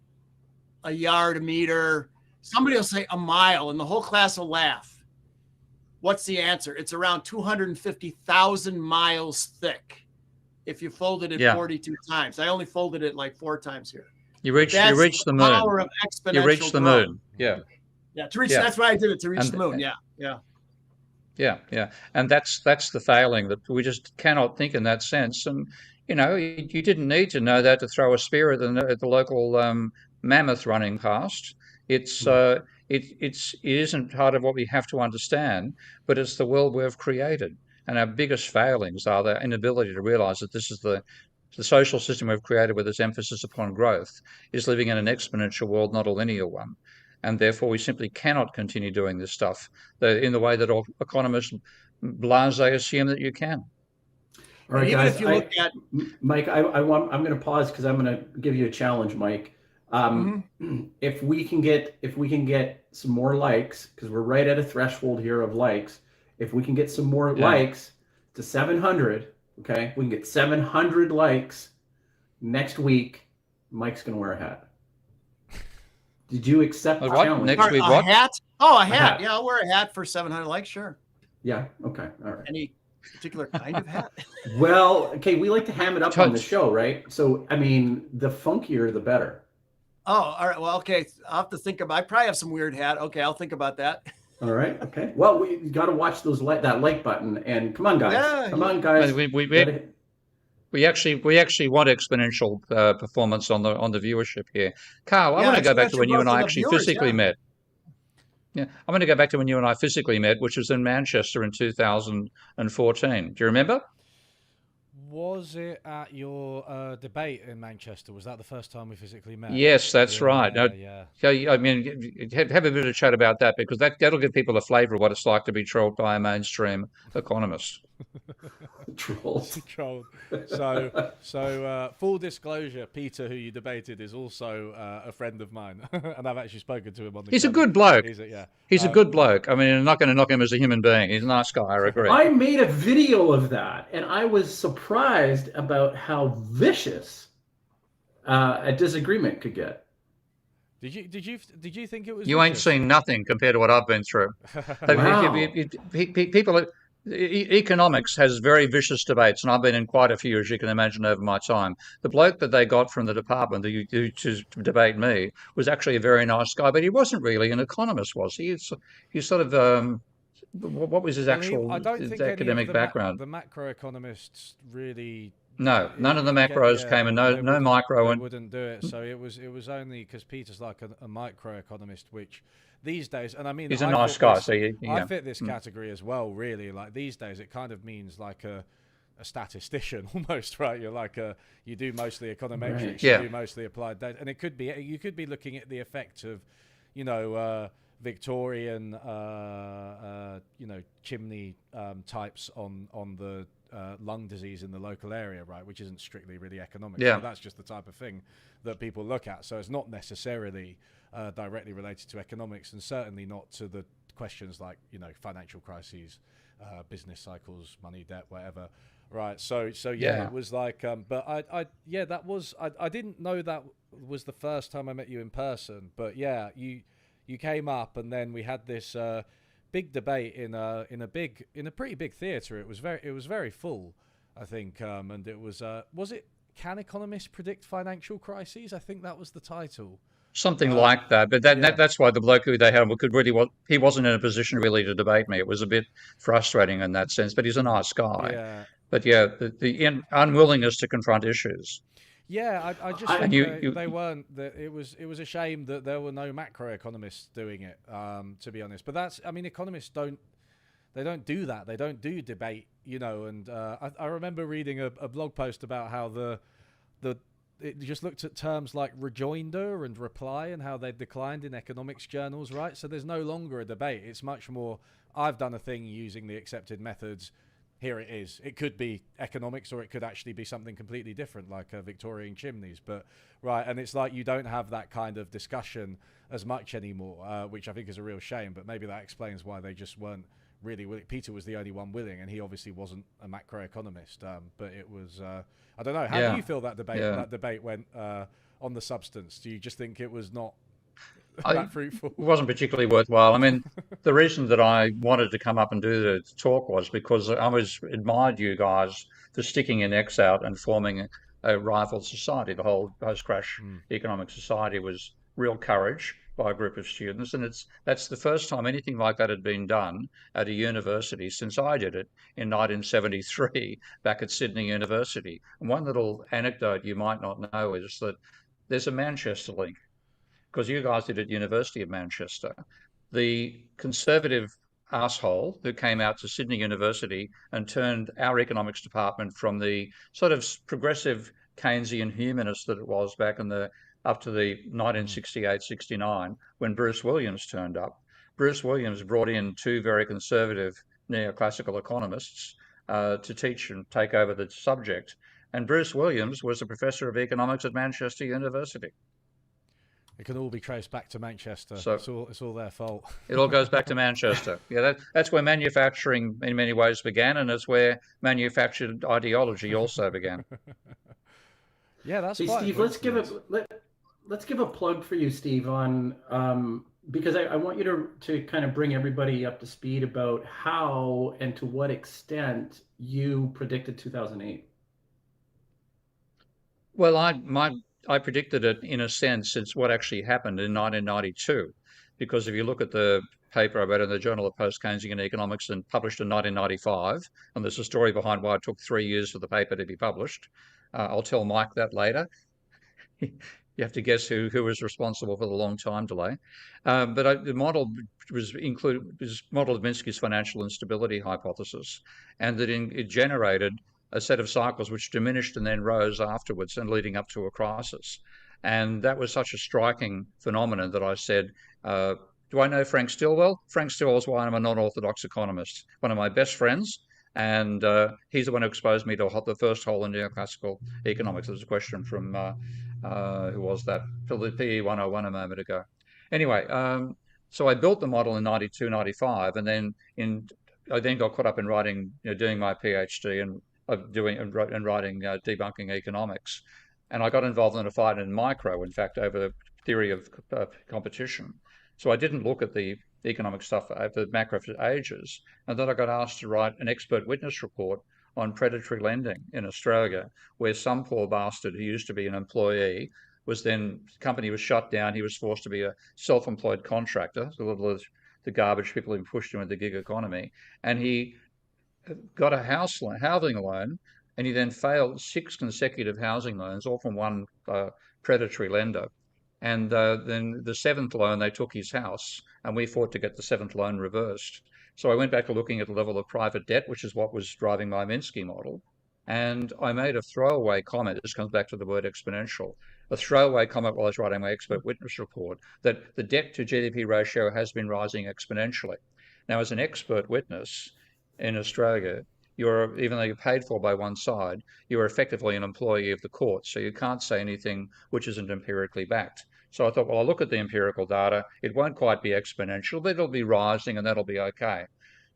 a yard, a meter. Somebody will say a mile, and the whole class will laugh. What's the answer? It's around 250,000 miles thick if you folded it 42 times. I only folded it like 4 times here. You reach the moon. Power of exponential you reach the growth. moon. Yeah. Yeah, that's why I did it, to reach the moon. Yeah. And that's the failing, that we just cannot think in that sense. And you didn't need to know that to throw a spear at the local mammoth running past. It isn't part of what we have to understand, but it's the world we've created. And our biggest failings are the inability to realize that this is the social system we've created with its emphasis upon growth is living in an exponential world, not a linear one. And therefore, we simply cannot continue doing this stuff in the way that all economists blasé assume that you can. All right, even guys. if you look at Mike, I'm going to pause because I'm going to give you a challenge, Mike. If we can get some more likes, because we're right at a threshold here of likes. If we can get some more likes to 700, okay, we can get 700 likes next week. Mike's going to wear a hat. Did you accept the challenge? Next week, a hat? Oh, a hat. Yeah, I'll wear a hat for 700 likes. Sure. Yeah. Okay. All right. Any particular kind of hat? Well, okay. We like to ham it up on the show, right? So, I mean, the funkier, the better. Oh, all right. Well, okay. I'll have to think about. I probably have some weird hat. Okay, I'll think about that. All right. Okay. Well, we got to watch that like button, and come on, guys. Yeah, come on, guys. We actually want exponential performance on the viewership here. Carl, I want to go back to when you and I actually physically met. Yeah, I'm going to go back to when you and I physically met, which was in Manchester in 2014. Do you remember? Was it at your debate in Manchester? Was that the first time we physically met? Yes, that's right. Yeah. I mean, have a bit of chat about that, because that'll give people a flavour of what it's like to be trolled by a mainstream economist. Trolled. So full disclosure, Peter, who you debated, is also a friend of mine, and I've actually spoken to him on the He's channel. A good bloke. He's a good bloke. I mean, I'm not going to knock him as a human being. He's a nice guy, I agree. I made a video of that, and I was surprised about how vicious a disagreement could get. Did you think it was? You ain't seen nothing compared to what I've been through. Wow. People. Economics has very vicious debates, and I've been in quite a few, as you can imagine, over my time. The bloke that they got from the department to debate me was actually a very nice guy, but he wasn't really an economist, was he? He's sort of What was his I don't think academic any of background? the macroeconomists really. No, none of the macros came, and no micro. They And wouldn't do it. So it was only because Peter's like a microeconomist, which these days, and I mean, he's a nice guy. So I fit this category as well. Really, like these days, it kind of means like a statistician almost, right? You're like you do mostly econometrics, Right. Yeah. you do mostly applied data, and you could be looking at the effect of, Victorian, chimney types on the lung disease in the local area, right? Which isn't strictly really economics. Yeah. But that's just the type of thing that people look at. So it's not necessarily directly related to economics, and certainly not to the questions like financial crises, business cycles, money, debt, whatever. Right. So yeah, it was like, but I didn't know that was the first time I met you in person. But yeah, you came up, and then we had this big debate in a pretty big theater. It was very full, I think, and it was it Can Economists Predict Financial Crises? I think that was the title. something like that. But yeah. that's why the bloke who they had he wasn't in a position really to debate me. It was a bit frustrating in that sense. But he's a nice guy. Yeah. But yeah, the unwillingness to confront issues. Yeah, I just And think they weren't. That it was a shame that there were no macroeconomists doing it. To be honest, but economists don't do that. They don't do debate, And I remember reading a blog post about how it just looked at terms like rejoinder and reply and how they declined in economics journals, right? So there's no longer a debate. It's much more, I've done a thing using the accepted methods. Here it is. It could be economics, or it could actually be something completely different, like Victorian chimneys. But right, and it's like you don't have that kind of discussion as much anymore, which I think is a real shame. But maybe that explains why they just weren't really willing. Peter was the only one willing, and he obviously wasn't a macroeconomist. But it was, I don't know. How do you feel that debate went on the substance? Do you just think it was not that fruitful? It wasn't particularly worthwhile. I mean, the reason that I wanted to come up and do the talk was because I always admired you guys for sticking your necks out and forming a rival society. The whole post-crash economic society was real courage by a group of students, and that's the first time anything like that had been done at a university since I did it in 1973 back at Sydney University. And one little anecdote you might not know is that there's a Manchester link, because you guys did at University of Manchester. The conservative asshole who came out to Sydney University and turned our economics department from the sort of progressive Keynesian humanist that it was back up to the 1968-69 when Bruce Williams turned up. Bruce Williams brought in two very conservative neoclassical economists to teach and take over the subject. And Bruce Williams was a professor of economics at Manchester University. It can all be traced back to Manchester. So it's all their fault. It all goes back to Manchester. Yeah, that's where manufacturing in many ways began, and it's where manufactured ideology also began. Yeah, that's hey, Steve, let's give a plug for you, Steve, on because I want you to kind of bring everybody up to speed about how and to what extent you predicted 2008. Well, I predicted it in a sense. It's what actually happened in 1992, because if you look at the paper I wrote in the Journal of Post-Keynesian Economics and published in 1995, and there's a story behind why it took 3 years for the paper to be published. I'll tell Mike that later. You have to guess who was responsible for the long time delay. But the model was model of Minsky's financial instability hypothesis, and that it generated a set of cycles which diminished and then rose afterwards and leading up to a crisis. And that was such a striking phenomenon that I said, do I know Frank Stilwell? Frank Stilwell is why I'm a non-orthodox economist, one of my best friends. And he's the one who exposed me to the first hole in neoclassical economics. There was a question from, who was that? PE 101 a moment ago. Anyway, so I built the model in 92, 95, and then I then got caught up in writing, doing my PhD and writing Debunking Economics. And I got involved in a fight in micro, in fact, over the theory of competition. So I didn't look at the economic stuff over the macro for ages. And then I got asked to write an expert witness report on predatory lending in Australia, where some poor bastard who used to be an employee the company was shut down. He was forced to be a self-employed contractor. So the garbage people who pushed him into the gig economy. And he got a housing loan, and he then failed 6 consecutive housing loans, all from one predatory lender. And then the seventh loan, they took his house, and we fought to get the seventh loan reversed. So I went back to looking at the level of private debt, which is what was driving my Minsky model. And I made a throwaway comment. This comes back to the word exponential. A throwaway comment while I was writing my expert witness report that the debt to GDP ratio has been rising exponentially. Now, as an expert witness in Australia, even though you're paid for by one side, you're effectively an employee of the court. So you can't say anything which isn't empirically backed. So I thought, well, I'll look at the empirical data. It won't quite be exponential, but it'll be rising, and that'll be okay.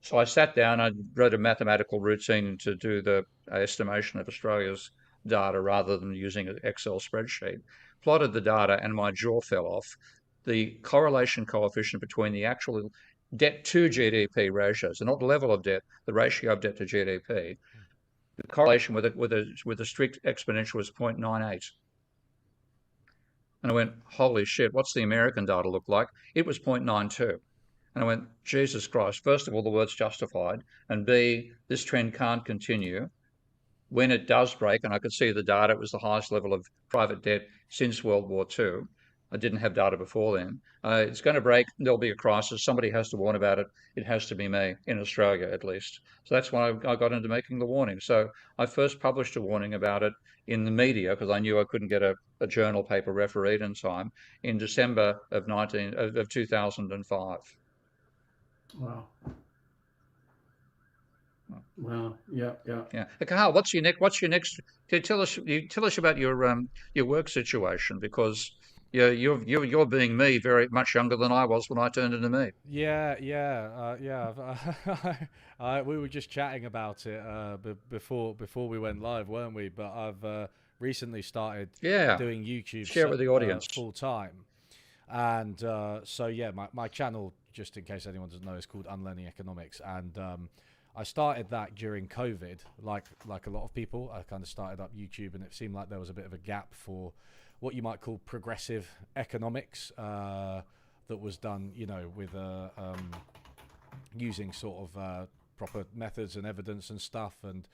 So I sat down, I wrote a mathematical routine to do the estimation of Australia's data rather than using an Excel spreadsheet, plotted the data, and my jaw fell off. The correlation coefficient between the actual debt to GDP ratios, and not the level of debt, the ratio of debt to GDP, the correlation with a strict exponential was 0.98. And I went, holy shit, what's the American data look like? It was 0.92. And I went, Jesus Christ, first of all, the word's justified, and B, this trend can't continue. When it does break, and I could see the data, it was the highest level of private debt since World War II. I didn't have data before then. It's going to break. There'll be a crisis. Somebody has to warn about it. It has to be me, in Australia at least. So that's why I got into making the warning. So I first published a warning about it in the media because I knew I couldn't get a journal paper refereed in time in December of 2005. Wow. Well, yeah. Carl, what's your next? Can you tell us about your work situation, because you're being me, very much younger than I was when I turned into me. Yeah. We were just chatting about it before we went live, weren't we? But I've recently started doing YouTube. Share it with the audience full time, and my channel, just in case anyone doesn't know, is called Unlearning Economics, and I started that during COVID, like a lot of people. I kind of started up YouTube, and it seemed like there was a bit of a gap for what you might call progressive economics that was done, with using sort of proper methods and evidence and stuff, and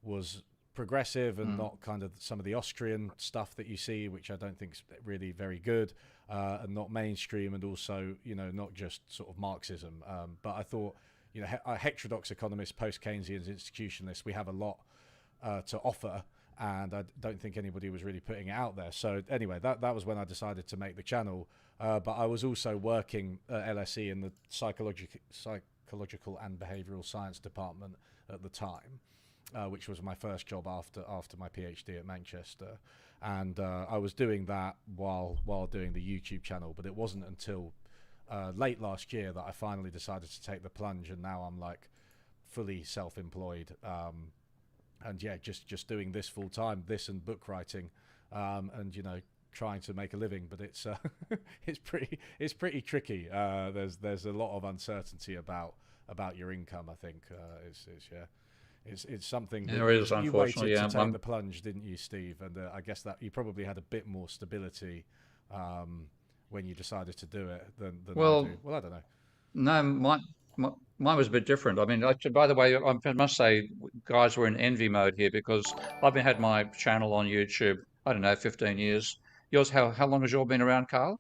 was progressive and not kind of some of the Austrian stuff that you see, which I don't think is really very good, and not mainstream, and also, not just sort of Marxism. But I thought, heterodox economists, post-Keynesians, institutionalists, we have a lot to offer, and I don't think anybody was really putting it out there. So anyway, that was when I decided to make the channel. But I was also working at LSE in the psychological and behavioral science department at the time, which was my first job after my PhD at Manchester. And I was doing that while doing the YouTube channel, but it wasn't until late last year that I finally decided to take the plunge, and now I'm like fully self-employed, and just doing this full time, this and book writing, and trying to make a living. But it's it's pretty tricky. There's a lot of uncertainty about your income. I think it's something that there is, you waited unfortunately. to take the plunge, didn't you, Steve? And I guess that you probably had a bit more stability when you decided to do it than I do. Well, I don't know. No, mine was a bit different. I mean, by the way, I must say, guys, we're in envy mode here, because I've had my channel on YouTube, I don't know, 15 years. Yours, how long has yours been around, Carl?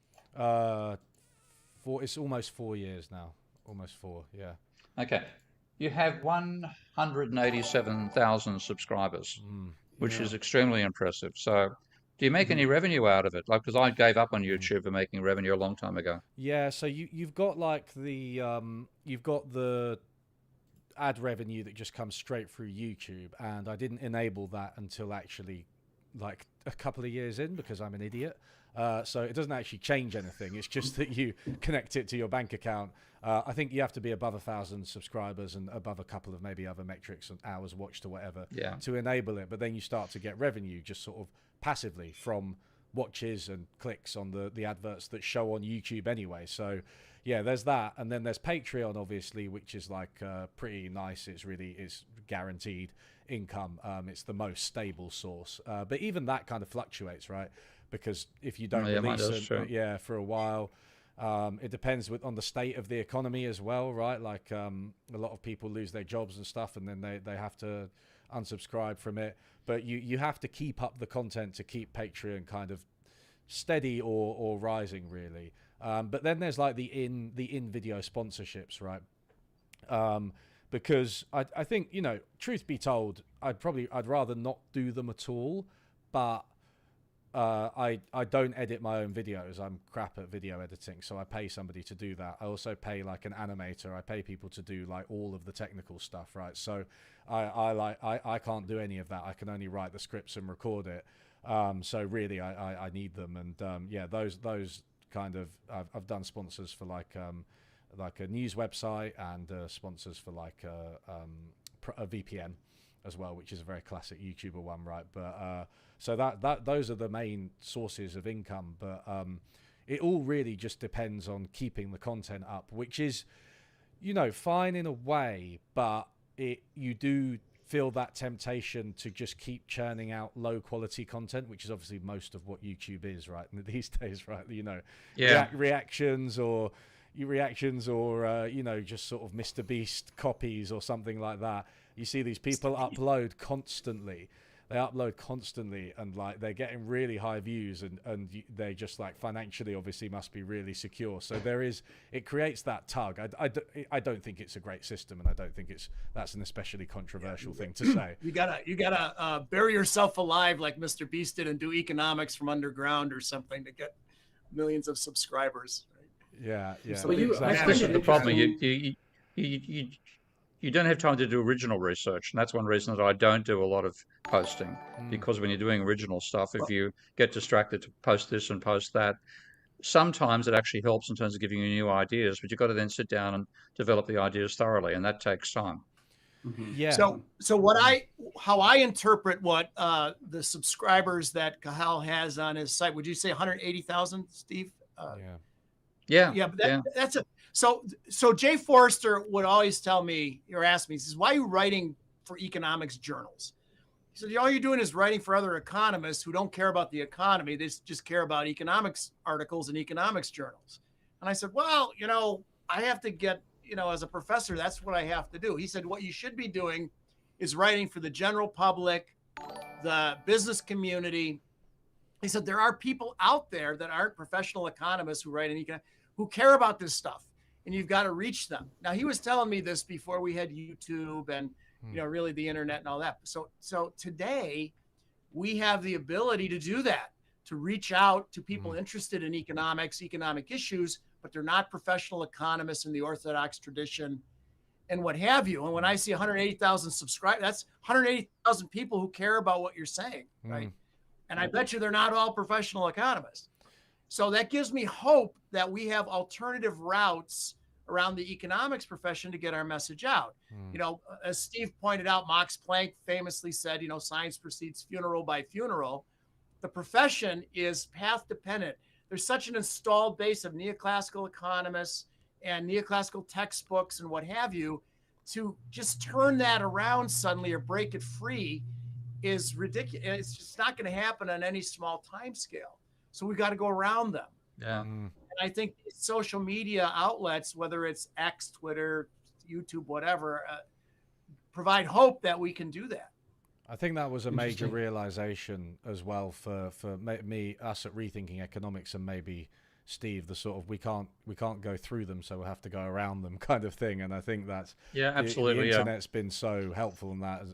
It's almost 4 years now. Almost 4, yeah. Okay. You have 187,000 subscribers, which is extremely impressive. So do you make any revenue out of it? Like, because I gave up on YouTube for making revenue a long time ago. Yeah, so you've got like you've got the ad revenue that just comes straight through YouTube, and I didn't enable that until actually like a couple of years in, because I'm an idiot. So it doesn't actually change anything. It's just that you connect it to your bank account. I think you have to be above 1,000 subscribers and above a couple of maybe other metrics and hours watched or whatever to enable it. But then you start to get revenue just sort of passively from watches and clicks on the adverts that show on YouTube anyway. So yeah, there's that. And then there's Patreon, obviously, which is like pretty nice. It's guaranteed income. It's the most stable source. But even that kind of fluctuates, right? Because if you don't release it, for a while, It depends on the state of the economy as well, right? Like a lot of people lose their jobs and stuff, and then they have to unsubscribe from it. But you have to keep up the content to keep Patreon kind of steady or rising, really. But then there's like the in video sponsorships, right? Because I think, you know, truth be told, I'd rather not do them at all, but I don't edit my own videos. I'm crap at video editing, so I pay somebody to do that. I also pay like an animator. I pay people to do like all of the technical stuff, right? So I can't do any of that. I can only write the scripts and record it. So really I need them. And yeah, those kind of, I've done sponsors for like a news website and sponsors for like a VPN as well, which is a very classic YouTuber one, right? But so that those are the main sources of income. But it all really just depends on keeping the content up, which is, you know, fine in a way, but you do feel that temptation to just keep churning out low quality content, which is obviously most of what YouTube is right these days, right? You know, reactions or you know, just sort of Mr. Beast copies or something like that. You see these people upload constantly. They upload constantly, and like they're getting really high views, and they just like financially obviously must be really secure. So it creates that tug. I don't think it's a great system, and I don't think that's an especially controversial thing to say. You gotta bury yourself alive like Mr. Beast did and do economics from underground or something to get millions of subscribers. Right? Yeah. Well, exactly. This is the problem. You don't have time to do original research, and that's one reason that I don't do a lot of posting, because when you're doing original stuff, if you get distracted to post this and post that, sometimes it actually helps in terms of giving you new ideas, but you've got to then sit down and develop the ideas thoroughly, and that takes time. Mm-hmm. Yeah. So how I interpret what the subscribers that Cahal has on his site, would you say 180,000, Steve? Yeah. But that's a so Jay Forrester would always tell me or ask me, he says, why are you writing for economics journals? He said, all you're doing is writing for other economists who don't care about the economy. They just care about economics articles and economics journals. And I said, well, you know, I have to get, you know, as a professor, that's what I have to do. He said, what you should be doing is writing for the general public, the business community. He said, there are people out there that aren't professional economists who write in economics who care about this stuff, and you've got to reach them. Now, he was telling me this before we had YouTube and, you know, really the internet and all that. So today we have the ability to do that, to reach out to people interested in economics, economic issues, but they're not professional economists in the orthodox tradition and what have you. And when I see 180,000 subscribers, that's 180,000 people who care about what you're saying, right? And I bet you they're not all professional economists. So that gives me hope that we have alternative routes around the economics profession to get our message out. You know, as Steve pointed out, Max Planck famously said, you know, science proceeds funeral by funeral. The profession is path dependent. There's such an installed base of neoclassical economists and neoclassical textbooks and what have you. To just turn that around suddenly or break it free is ridiculous. It's just not going to happen on any small time scale. So we got to go around them. Yeah. And I think social media outlets, whether it's X, Twitter, YouTube, whatever, provide hope that we can do that. I think that was a major realization as well for us at Rethinking Economics, and maybe Steve, the sort of we can't go through them, so we'll have to go around them kind of thing. And I think that's absolutely the internet's been so helpful in that,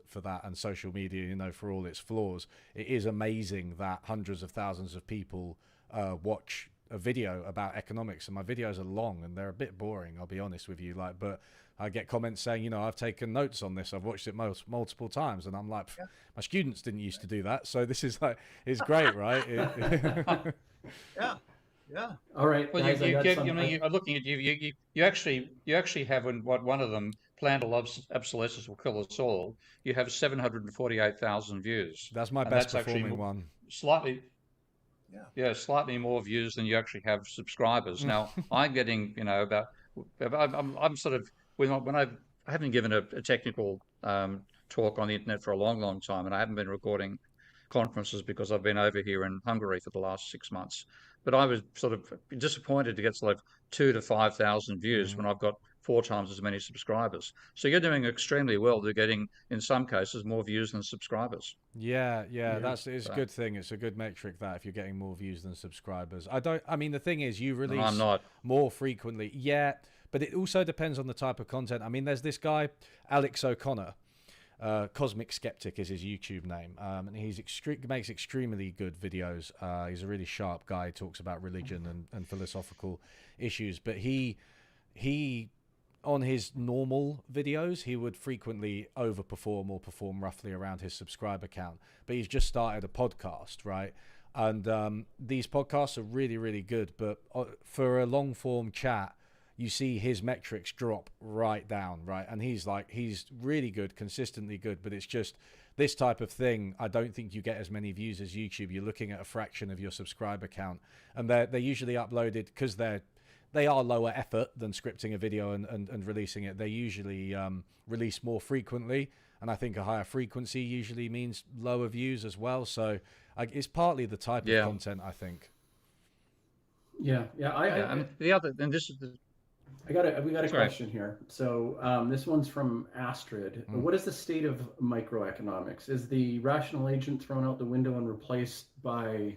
and social media, you know, for all its flaws. It is amazing that hundreds of thousands of people watch a video about economics, and my videos are long and they're a bit boring, I'll be honest with you, like, but I get comments saying, you know, I've taken notes on this, I've watched it multiple times, and I'm like, my students didn't used to do that, so this is like, it's great, right? Yeah. All right. Well, guys, you're looking at you actually have one of them, planned obsolescence will kill us all. You have 748,000 views. That's my best performing one. Slightly more views than you actually have subscribers. Now, I'm getting, you know, I'm sort of, when I haven't given a technical talk on the internet for a long time, and I haven't been recording conferences because I've been over here in Hungary for the last 6 months. But I was sort of disappointed to get sort of 2 to 5,000 views when I've got 4 times as many subscribers. So you're doing extremely well. They're getting, in some cases, more views than subscribers. Yeah, Yeah. it's a good thing. It's a good metric that if you're getting more views than subscribers. I mean, the thing is, you I'm release not. more frequently. Yeah, but it also depends on the type of content. I mean, there's this guy, Alex O'Connor. Cosmic Skeptic is his YouTube name, and he's makes extremely good videos. He's a really sharp guy, talks about religion and philosophical issues, but he on his normal videos he would frequently overperform or perform roughly around his subscriber count. But he's just started a podcast, right? And these podcasts are really, really good, but for a long form chat you see his metrics drop right down, right? And he's really good, consistently good, but it's just this type of thing. I don't think you get as many views as YouTube. You're looking at a fraction of your subscriber count, and they're usually uploaded because they are lower effort than scripting a video and releasing it. They usually release more frequently, and I think a higher frequency usually means lower views as well. So it's partly the type of content, I think. Yeah. And the other, and this is the, we got a question here. So this one's from Astrid. What is the state of microeconomics? Is the rational agent thrown out the window and replaced by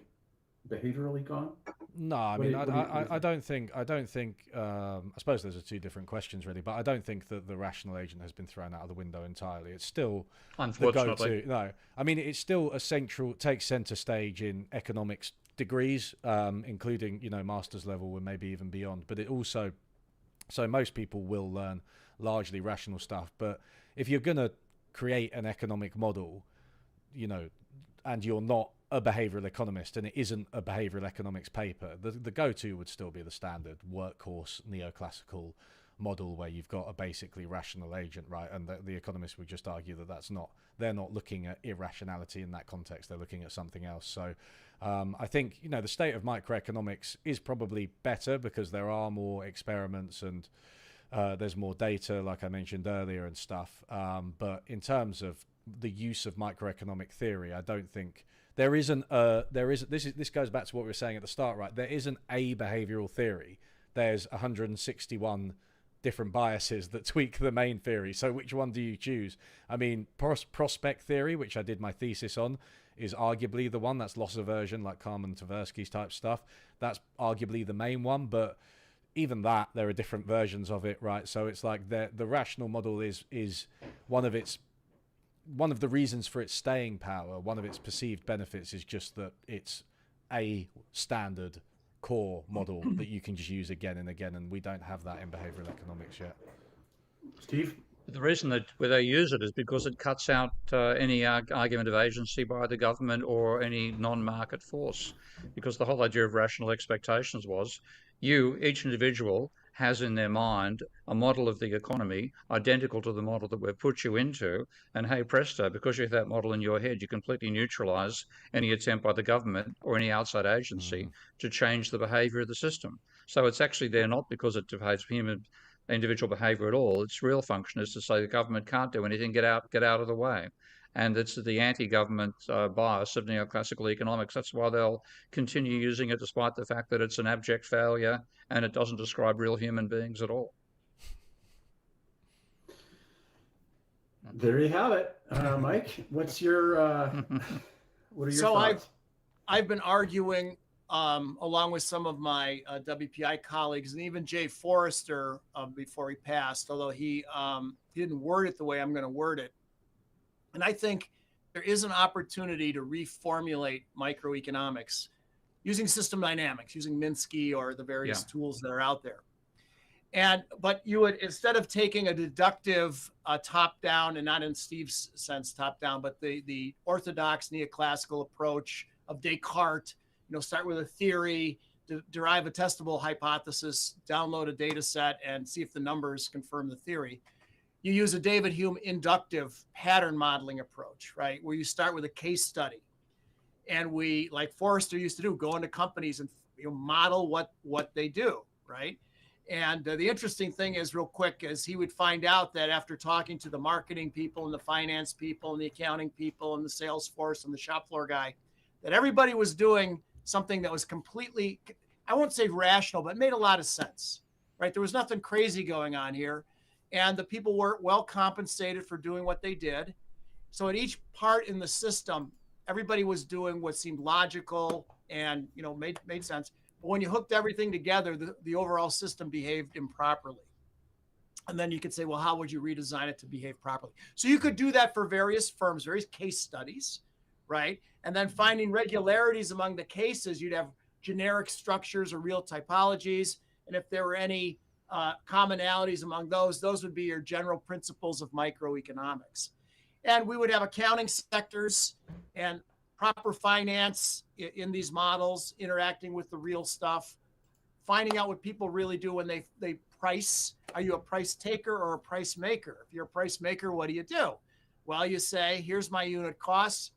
behavioral econ? No, I mean, I don't think. I suppose those are two different questions, really. But I don't think that the rational agent has been thrown out of the window entirely. It's still the go-to. No, I mean, it's still takes center stage in economics degrees, including master's level and maybe even beyond. But it also, so most people will learn largely rational stuff. But if you're going to create an economic model, and you're not a behavioral economist and it isn't a behavioral economics paper, the go-to would still be the standard workhorse neoclassical model where you've got a basically rational agent, right? And the economists would just argue that they're not looking at irrationality in that context, they're looking at something else. So I think the state of microeconomics is probably better because there are more experiments and there's more data, like I mentioned earlier, and stuff. But in terms of the use of microeconomic theory, I don't think this goes back to what we were saying at the start, right? There isn't a behavioral theory. There's 161 different biases that tweak the main theory. So which one do you choose? I mean, prospect theory, which I did my thesis on, is arguably the one. That's loss aversion, like Carmen Tversky's type stuff. That's arguably the main one, but even that, there are different versions of it, right? So it's like the rational model is one of the reasons for its staying power. One of its perceived benefits is just that it's a standard core model that you can just use again and again, and we don't have that in behavioral economics yet. Steve? The reason that where they use it is because it cuts out any argument of agency by the government or any non-market force. Because the whole idea of rational expectations was each individual has in their mind a model of the economy identical to the model that we've put you into, and hey presto, because you have that model in your head, you completely neutralize any attempt by the government or any outside agency to change the behavior of the system. So it's actually there not because it behaves human individual behavior at all. Its real function is to say the government can't do anything, get out of the way. And it's the anti-government bias of neoclassical economics. That's why they'll continue using it despite the fact that it's an abject failure and it doesn't describe real human beings at all. There you have it. Mike, what's your what are your thoughts? I've been arguing along with some of my WPI colleagues and even Jay Forrester before he passed, although he didn't word it the way I'm going to word it. And I think there is an opportunity to reformulate microeconomics using system dynamics, using Minsky or the various tools that are out there. But you would, instead of taking a deductive top-down, and not in Steve's sense top-down, but the orthodox neoclassical approach of Descartes, start with a theory, derive a testable hypothesis, download a data set, and see if the numbers confirm the theory. You use a David Hume inductive pattern modeling approach, right? Where you start with a case study. And we, like Forrester used to do, go into companies and model what they do, right? And the interesting thing is, real quick, is he would find out that after talking to the marketing people and the finance people and the accounting people and the sales force and the shop floor guy, that everybody was doing something that was completely, I won't say rational, but made a lot of sense, right? There was nothing crazy going on here. And the people were well compensated for doing what they did. So at each part in the system, everybody was doing what seemed logical and, you know, made sense. But when you hooked everything together, the overall system behaved improperly. And then you could say, well, how would you redesign it to behave properly? So you could do that for various firms, various case studies, right? And then finding regularities among the cases, you'd have generic structures or real typologies. And if there were any commonalities among those would be your general principles of microeconomics. And we would have accounting sectors and proper finance in these models, interacting with the real stuff, finding out what people really do when they price. Are you a price taker or a price maker? If you're a price maker, what do? Well, you say, here's my unit costs,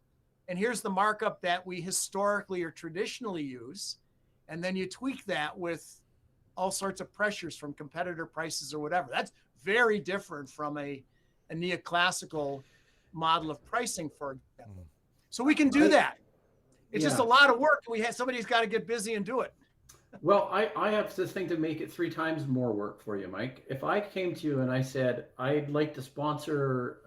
and here's the markup that we historically or traditionally use. And then you tweak that with all sorts of pressures from competitor prices or whatever. That's very different from a neoclassical model of pricing, for example. So we can do that. It's just a lot of work. Somebody's got to get busy and do it. Well, I have this thing to make it 3 times more work for you, Mike. If I came to you and I said, I'd like to sponsor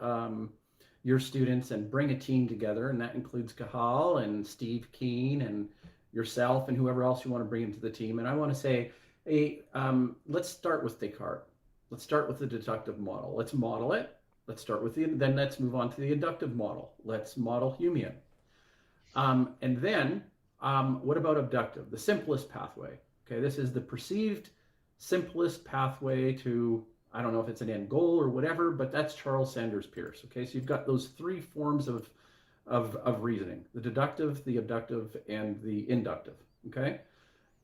your students and bring a team together, and that includes Cahal and Steve Keen and yourself and whoever else you want to bring into the team. And I want to say, hey, let's start with Descartes. Let's start with the deductive model. Let's model it. Let's start with then let's move on to the inductive model. Let's model Humean. And then what about abductive, the simplest pathway? Okay, this is the perceived simplest pathway to, I don't know if it's an end goal or whatever, but that's Charles Sanders Peirce. Okay, so you've got those 3 forms of reasoning: the deductive, the abductive, and the inductive. Okay,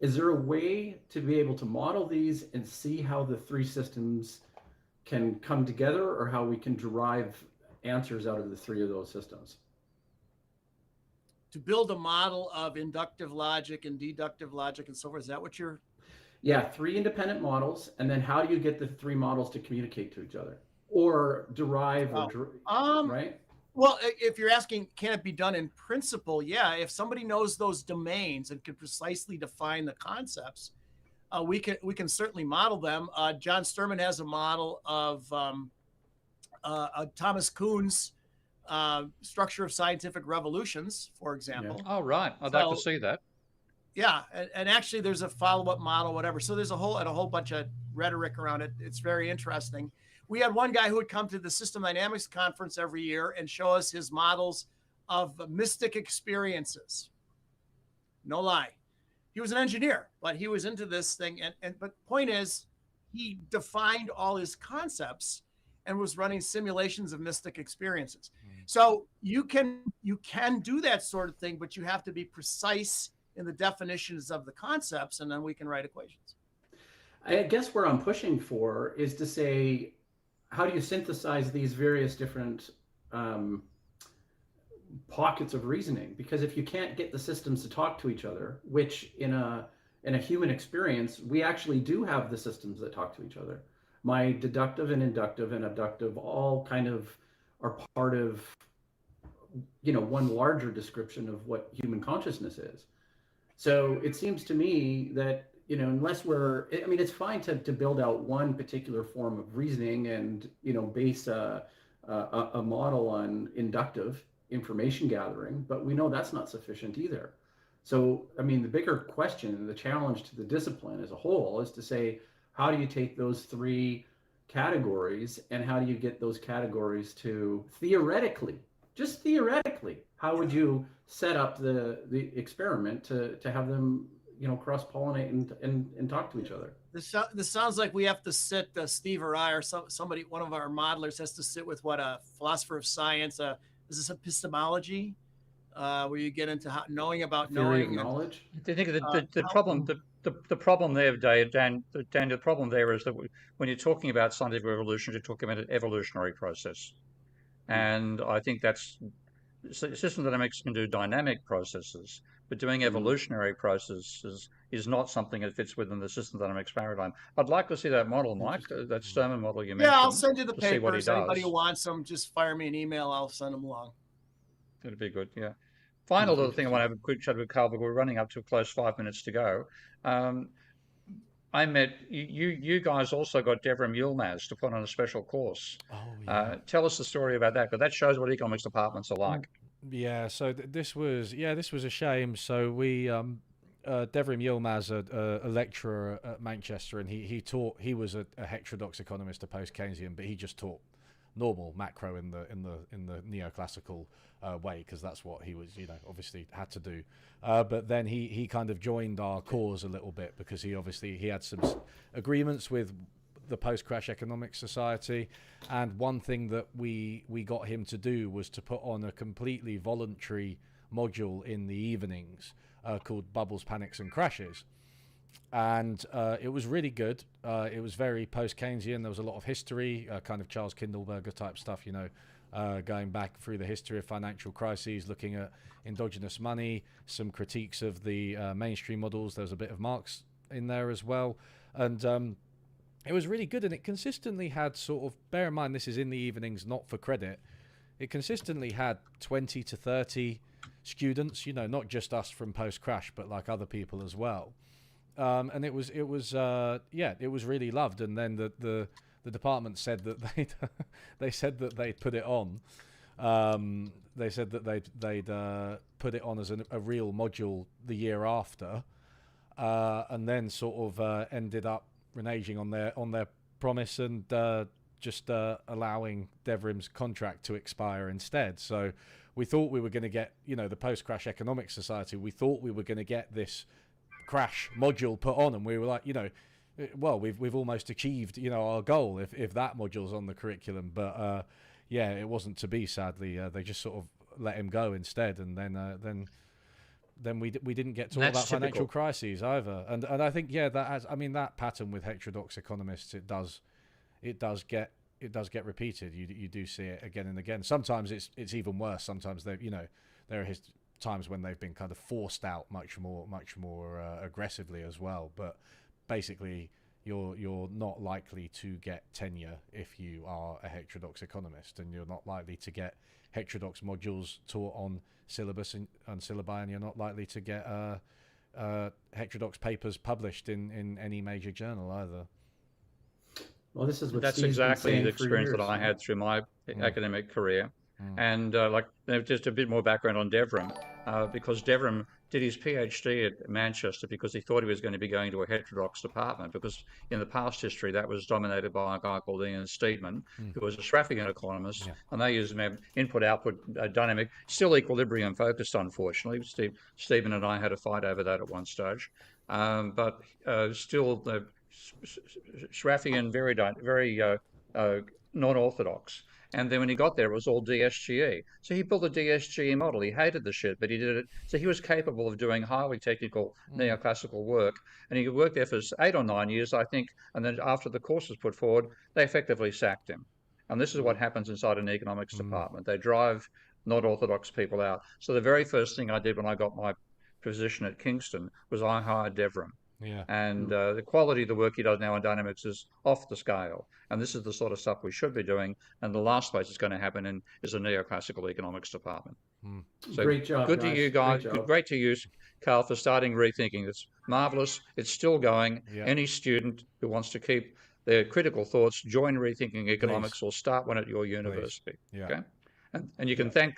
is there a way to be able to model these and see how the 3 systems can come together, or how we can derive answers out of the 3 of those systems? To build a model of inductive logic and deductive logic and so forth. Is that what you're? Yeah, 3 independent models, and then how do you get the 3 models to communicate to each other or derive, right? Well, if you're asking, can it be done in principle? Yeah, if somebody knows those domains and can precisely define the concepts, we can certainly model them. John Sturman has a model of Thomas Kuhn's structure of scientific revolutions, for example. Yeah. Oh, right. I'd like to see that. Yeah, and actually there's a follow-up model, whatever. So there's a whole bunch of rhetoric around it. It's very interesting. We had one guy who would come to the System Dynamics conference every year and show us his models of mystic experiences. No lie. He was an engineer, but he was into this thing. But point is, he defined all his concepts and was running simulations of mystic experiences. So you can do that sort of thing, but you have to be precise in the definitions of the concepts, and then we can write equations. I guess where I'm pushing for is to say, how do you synthesize these various different pockets of reasoning? Because if you can't get the systems to talk to each other, which in a human experience, we actually do have the systems that talk to each other. My deductive and inductive and abductive all kind of are part of, one larger description of what human consciousness is. So it seems to me that, unless it's fine to build out one particular form of reasoning and, base a model on inductive information gathering, but we know that's not sufficient either. So, the bigger question, the challenge to the discipline as a whole is to say, how do you take those 3 categories and how do you get those categories to just theoretically, how would you set up the experiment to have them, cross-pollinate and talk to each other? This sounds like we have to sit, Steve or I or somebody, one of our modelers has to sit with what a philosopher of science, is this epistemology? Where you get into knowing about Theory knowing. Of knowledge? I think the problem there, Dan, the problem there is that when you're talking about scientific revolution, you're talking about an evolutionary process. And I think system dynamics can do dynamic processes, but doing evolutionary processes is not something that fits within the system dynamics paradigm. I'd like to see that model, Mike, that Sturman model you mentioned. Yeah, I'll send you the papers. Anybody who wants them, just fire me an email. I'll send them along. That'd be good, yeah. final little thing I want to have a quick chat with Carl, but we're running up to a close 5 minutes to go. I met you guys also got Deborah Yilmaz to put on a special course. Oh, yeah. Tell us the story about that, because that shows what economics departments are like. Yeah, so this was a shame. So we Devrim Yilmaz, a lecturer at Manchester, and he was a heterodox economist, a post Keynesian, but he just taught normal macro in the neoclassical way, because that's what he was, obviously had to do. But then he kind of joined our cause a little bit, because he had some agreements with the post-crash economic society, and one thing that we got him to do was to put on a completely voluntary module in the evenings called Bubbles, Panics and Crashes, and it was really good. It was very post-Keynesian. There was a lot of history, kind of Charles Kindleberger type stuff, going back through the history of financial crises, looking at endogenous money, some critiques of the mainstream models. There was a bit of Marx in there as well, and it was really good, and it consistently had sort of, bear in mind this is in the evenings, not for credit, it consistently had 20 to 30 students, not just us from post-crash, but like other people as well. And it was really loved. And then the department said that they'd put it on. They said that they'd put it on as a real module the year after, and then sort of ended up reneging on their promise and just allowing Devrim's contract to expire instead. So we thought we were going to get, the post-crash economic society, we thought we were going to get this crash module put on, and we were like, well, we've almost achieved, our goal if that module's on the curriculum. But it wasn't to be, sadly. They just sort of let him go instead, and then we didn't get to all that financial crises either. And I think that pattern with heterodox economists, it does get repeated. You do see it again and again. Sometimes it's even worse. Sometimes there are times when they've been kind of forced out much more aggressively as well. But basically, you're not likely to get tenure if you are a heterodox economist, and you're not likely to get heterodox modules taught on syllabus and syllabi, and you're not likely to get heterodox papers published in any major journal either. Well, this is what that's Steve's exactly been the saying for experience years. that I had through my academic career. And just a bit more background on Devrim, because Devrim did his PhD at Manchester because he thought he was going to be going to a heterodox department, because in the past history that was dominated by a guy called Ian Steedman, who was a Schwaffian economist, and they used input-output dynamic, still equilibrium focused, unfortunately. Steedman and I had a fight over that at one stage, but still Schwaffian, very non-orthodox. And then when he got there, it was all DSGE. So he built a DSGE model. He hated the shit, but he did it. So he was capable of doing highly technical neoclassical work. And he worked there for 8 or 9 years, I think. And then after the course was put forward, they effectively sacked him. And this is what happens inside an economics department. They drive not orthodox people out. So the very first thing I did when I got my position at Kingston was I hired Devrim. Yeah. And the quality of the work he does now in dynamics is off the scale. And this is the sort of stuff we should be doing. And the last place it's going to happen is a neoclassical economics department. So great job. Good guys. to you guys. Great to you, Carl, for starting Rethinking. It's marvelous. It's still going. Yeah. Any student who wants to keep their critical thoughts, join Rethinking Economics. Please. Or start one at your university. Yeah. Okay. And you can thank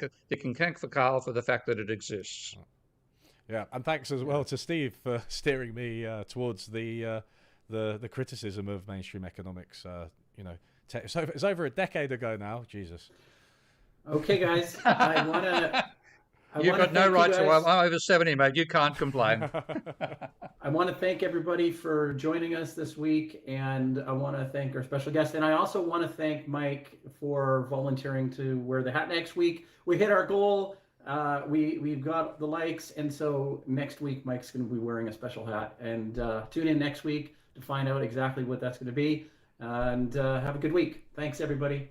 for Carl for the fact that it exists. Yeah, and thanks as well to Steve for steering me towards the criticism of mainstream economics. So it's over a decade ago now. Jesus. Okay, guys, I want to. You've got no right to. I'm over 70, mate. You can't complain. I want to thank everybody for joining us this week, and I want to thank our special guest, and I also want to thank Mike for volunteering to wear the hat next week. We hit our goal. We've got the likes, and so next week Mike's going to be wearing a special hat, and tune in next week to find out exactly what that's going to be, and have a good week. Thanks, everybody.